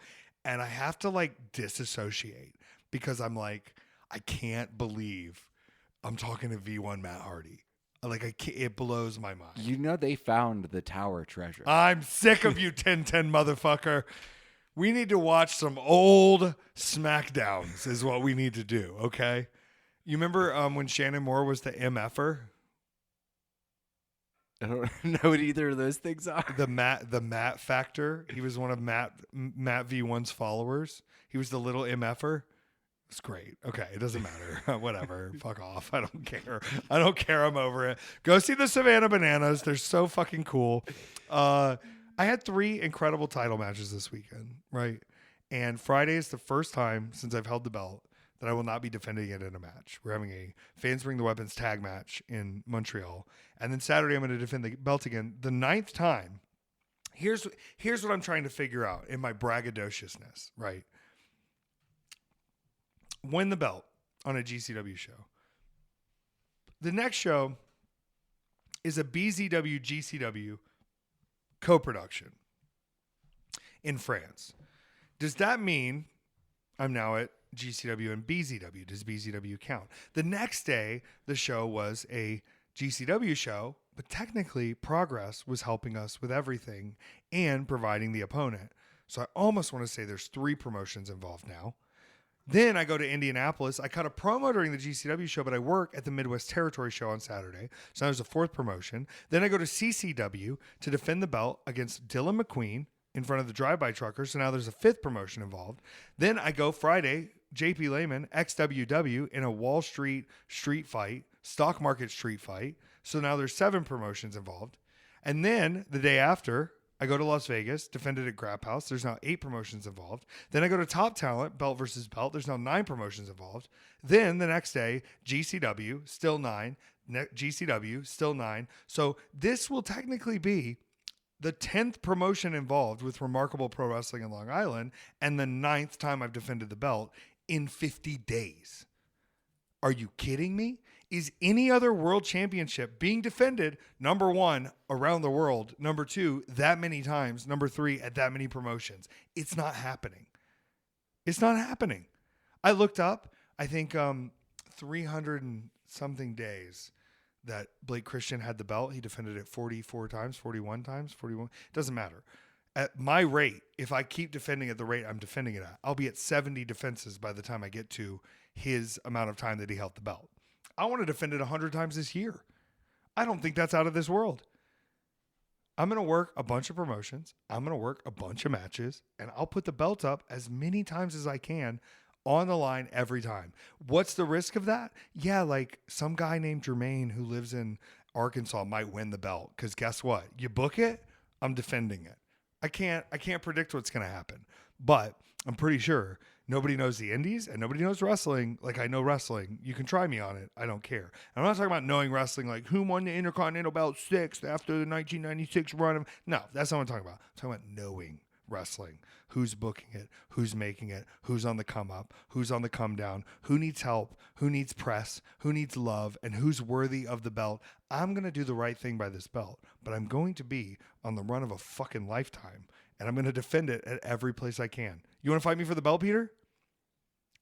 And I have to like disassociate because I'm like, I can't believe I'm talking to V1 Matt Hardy. Like it blows my mind.
You know, they found the tower treasure.
I'm sick of you 1010 motherfucker. We need to watch some old SmackDowns is what we need to do, okay? You remember when Shannon Moore was the MFer?
I don't know what either of those things are.
The Matt Factor. He was one of Matt V1's followers. He was the little MFer. It's great. Okay, it doesn't matter. Whatever. Fuck off. I don't care. I'm over it. Go see the Savannah Bananas. They're so fucking cool. I had 3 incredible title matches this weekend, right? And Friday is the first time since I've held the belt that I will not be defending it in a match. We're having a Fans Bring the Weapons tag match in Montreal. And then Saturday I'm going to defend the belt again. The 9th time Here's what I'm trying to figure out in my braggadociousness, right? Win the belt on a GCW show. The next show is a BZW GCW co-production in France. Does that mean I'm now at GCW and BZW? Does BZW count? The next day, the show was a GCW show, but technically Progress was helping us with everything and providing the opponent. So I almost want to say there's 3 promotions involved now. Then I go to Indianapolis. I cut a promo during the GCW show, but I work at the Midwest Territory show on Saturday. So there's a 4th promotion. Then I go to CCW to defend the belt against Dylan McQueen in front of the drive-by truckers. So now there's a 5th promotion involved. Then I go Friday, JP Lehman, XWW, in a Wall Street street fight, stock market street fight. So now there's 7 promotions involved. And then the day after, I go to Las Vegas, defended at Grap House. There's now 8 promotions involved. Then I go to Top Talent, belt versus belt. There's now 9 promotions involved. Then the next day, GCW, still 9. GCW, still 9. So this will technically be the 10th promotion involved with Remarkable Pro Wrestling in Long Island and the 9th time I've defended the belt in 50 days. Are you kidding me? Is any other world championship being defended, number 1, around the world, number 2, that many times, number 3, at that many promotions? It's not happening. It's not happening. I looked up, I think 300 and something days that Blake Christian had the belt. He defended it 44 times, 41 times, 41. Doesn't matter. At my rate, if I keep defending at the rate I'm defending it at, I'll be at 70 defenses by the time I get to his amount of time that he held the belt. I want to defend it 100 times this year. I don't think that's out of this world. I'm going to work a bunch of promotions. I'm going to work a bunch of matches, and I'll put the belt up as many times as I can on the line every time. What's the risk of that? Yeah, like some guy named Jermaine who lives in Arkansas might win the belt, because guess what? You book it, I'm defending it. I can't predict what's going to happen, but I'm pretty sure nobody knows the indies and nobody knows wrestling like I know wrestling. You can try me on it. I don't care. I'm not talking about knowing wrestling like who won the Intercontinental Belt 6th after the 1996 run of. No, that's not what I'm talking about. I'm talking about knowing wrestling. Who's booking it? Who's making it? Who's on the come up? Who's on the come down? Who needs help? Who needs press? Who needs love? And who's worthy of the belt? I'm going to do the right thing by this belt, but I'm going to be on the run of a fucking lifetime, and I'm going to defend it at every place I can. You want to fight me for the belt, Peter?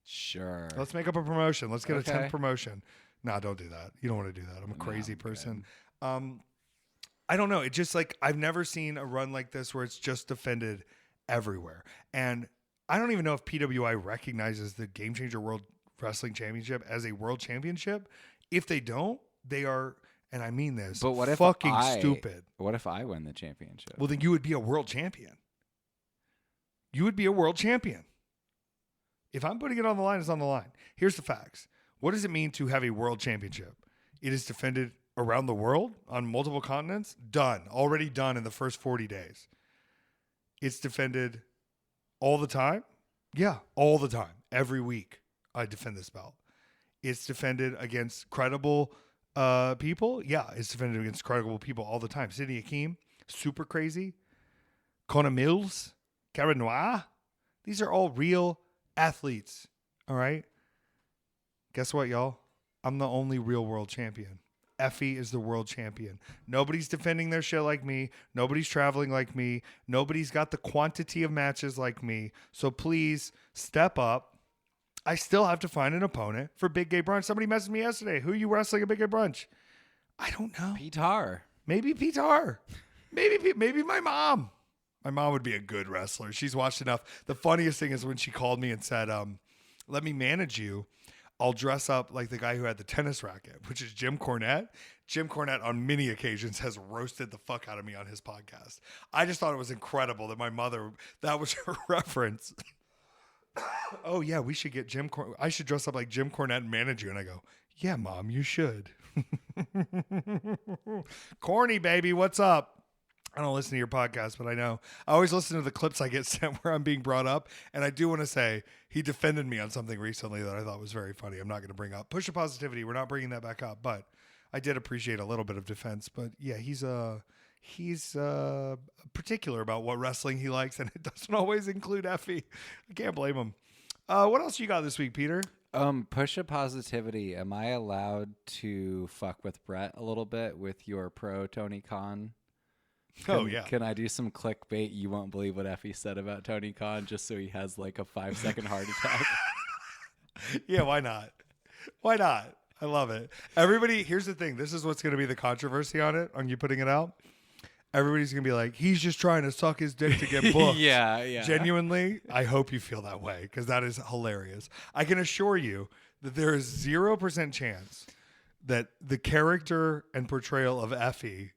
Sure.
Let's make up a promotion. Let's get
Okay.
a 10th promotion. Nah, don't do that. You don't want to do that. I'm a crazy person. I don't know. It just like I've never seen a run like this where it's just defended everywhere. And I don't even know if PWI recognizes the Game Changer World Wrestling Championship as a world championship. If they don't, they are, and I mean this,
But what if
fucking
I-
stupid.
What if I win the championship?
Well, then you would be a world champion. You would be a world champion. If I'm putting it on the line, it's on the line. Here's the facts. What does it mean to have a world championship? It is defended around the world on multiple continents. Done. Already done in the first 40 days. It's defended all the time. Yeah, all the time. Every week I defend this belt. It's defended against credible people. Yeah, it's defended against credible people all the time. Sidney Akeem, super crazy. Connor Mills, Karen Noir. These are all real athletes. All right. Guess what, y'all? I'm the only real world champion. Effy is the world champion. Nobody's defending their shit like me. Nobody's traveling like me. Nobody's got the quantity of matches like me. So please step up. I still have to find an opponent for Big Gay Brunch. Somebody messaged me yesterday. Who are you wrestling at Big Gay Brunch? I don't know.
Petár.
Maybe Petár. Maybe my mom. My mom would be a good wrestler. She's watched enough. The funniest thing is when she called me and said, let me manage you. I'll dress up like the guy who had the tennis racket, which is Jim Cornette. Jim Cornette on many occasions has roasted the fuck out of me on his podcast. I just thought it was incredible that my mother, that was her reference. Oh yeah, we should get I should dress up like Jim Cornette and manage you. And I go, yeah, Mom, you should. Corny baby, what's up? I don't listen to your podcast, but I know. I always listen to the clips I get sent where I'm being brought up. And I do want to say he defended me on something recently that I thought was very funny. I'm not going to bring up. Push of positivity. We're not bringing that back up. But I did appreciate a little bit of defense. But yeah, he's he's particular about what wrestling he likes, and it doesn't always include Effy. I can't blame him. What else you got this week, Peter?
Push a positivity. Am I allowed to fuck with Brett a little bit with your pro Tony Khan? Can I do some clickbait? You won't believe what Effy said about Tony Khan just so he has like a 5-second heart attack.
Yeah, why not? Why not? I love it. Everybody, here's the thing. This is what's going to be the controversy on it, on you putting it out. Everybody's going to be like, he's just trying to suck his dick to get booked.
Yeah.
Genuinely, I hope you feel that way because that is hilarious. I can assure you that there is 0% chance that the character and portrayal of Effy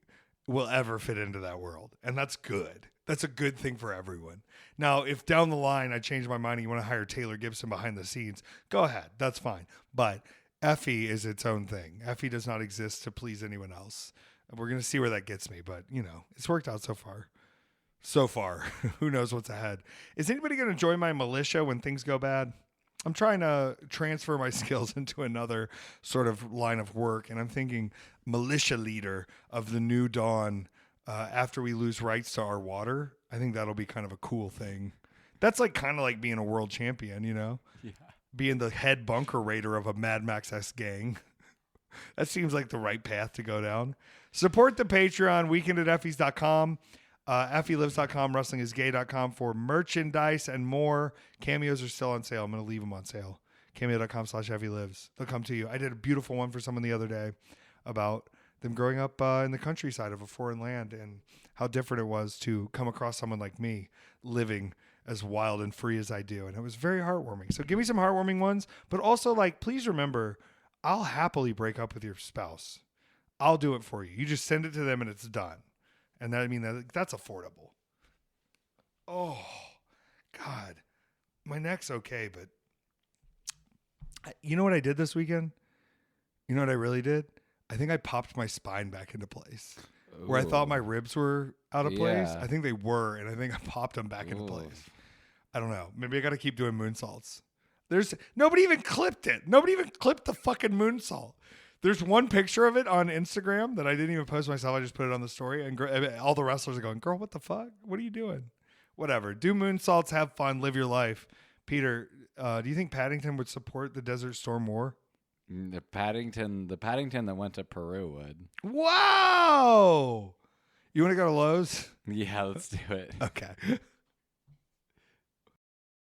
will ever fit into that world. And that's good. That's a good thing for everyone. Now, if down the line I change my mind and you want to hire Taylor Gibson behind the scenes, go ahead. That's fine. But Effy is its own thing. Effy does not exist to please anyone else. We're going to see where that gets me. But, it's worked out so far. So far. Who knows what's ahead. Is anybody going to join my militia when things go bad? I'm trying to transfer my skills into another sort of line of work, and I'm thinking militia leader of the new dawn after we lose rights to our water. I think that'll be kind of a cool thing. That's kind of like being a world champion, Yeah. Being the head bunker raider of a Mad Max-esque gang. That seems like the right path to go down. Support the Patreon, weekendateffys.com. EffyLives.com, wrestlingis.gay.com for merchandise and more. Cameos are still on sale. I'm going to leave them on sale. Cameo.com/EffyLives. They'll come to you. I did a beautiful one for someone the other day about them growing up in the countryside of a foreign land and how different it was to come across someone like me living as wild and free as I do. And it was very heartwarming. So give me some heartwarming ones, but also please remember, I'll happily break up with your spouse. I'll do it for you. You just send it to them and it's done. And that's affordable. Oh, God. My neck's okay, but you know what I did this weekend? You know what I really did? I think I popped my spine back into place. Ooh. Where I thought my ribs were out of place. I think they were, and I think I popped them back into place. I don't know. Maybe I got to keep doing moonsaults. Nobody even clipped it. Nobody even clipped the fucking moonsault. There's one picture of it on Instagram that I didn't even post myself. I just put it on the story. And all the wrestlers are going, girl, what the fuck? What are you doing? Whatever. Do moonsaults, have fun, live your life. Peter, do you think Paddington would support the Desert Storm more?
The Paddington that went to Peru would.
Wow. You want to go to Lowe's?
Yeah, let's do it.
Okay.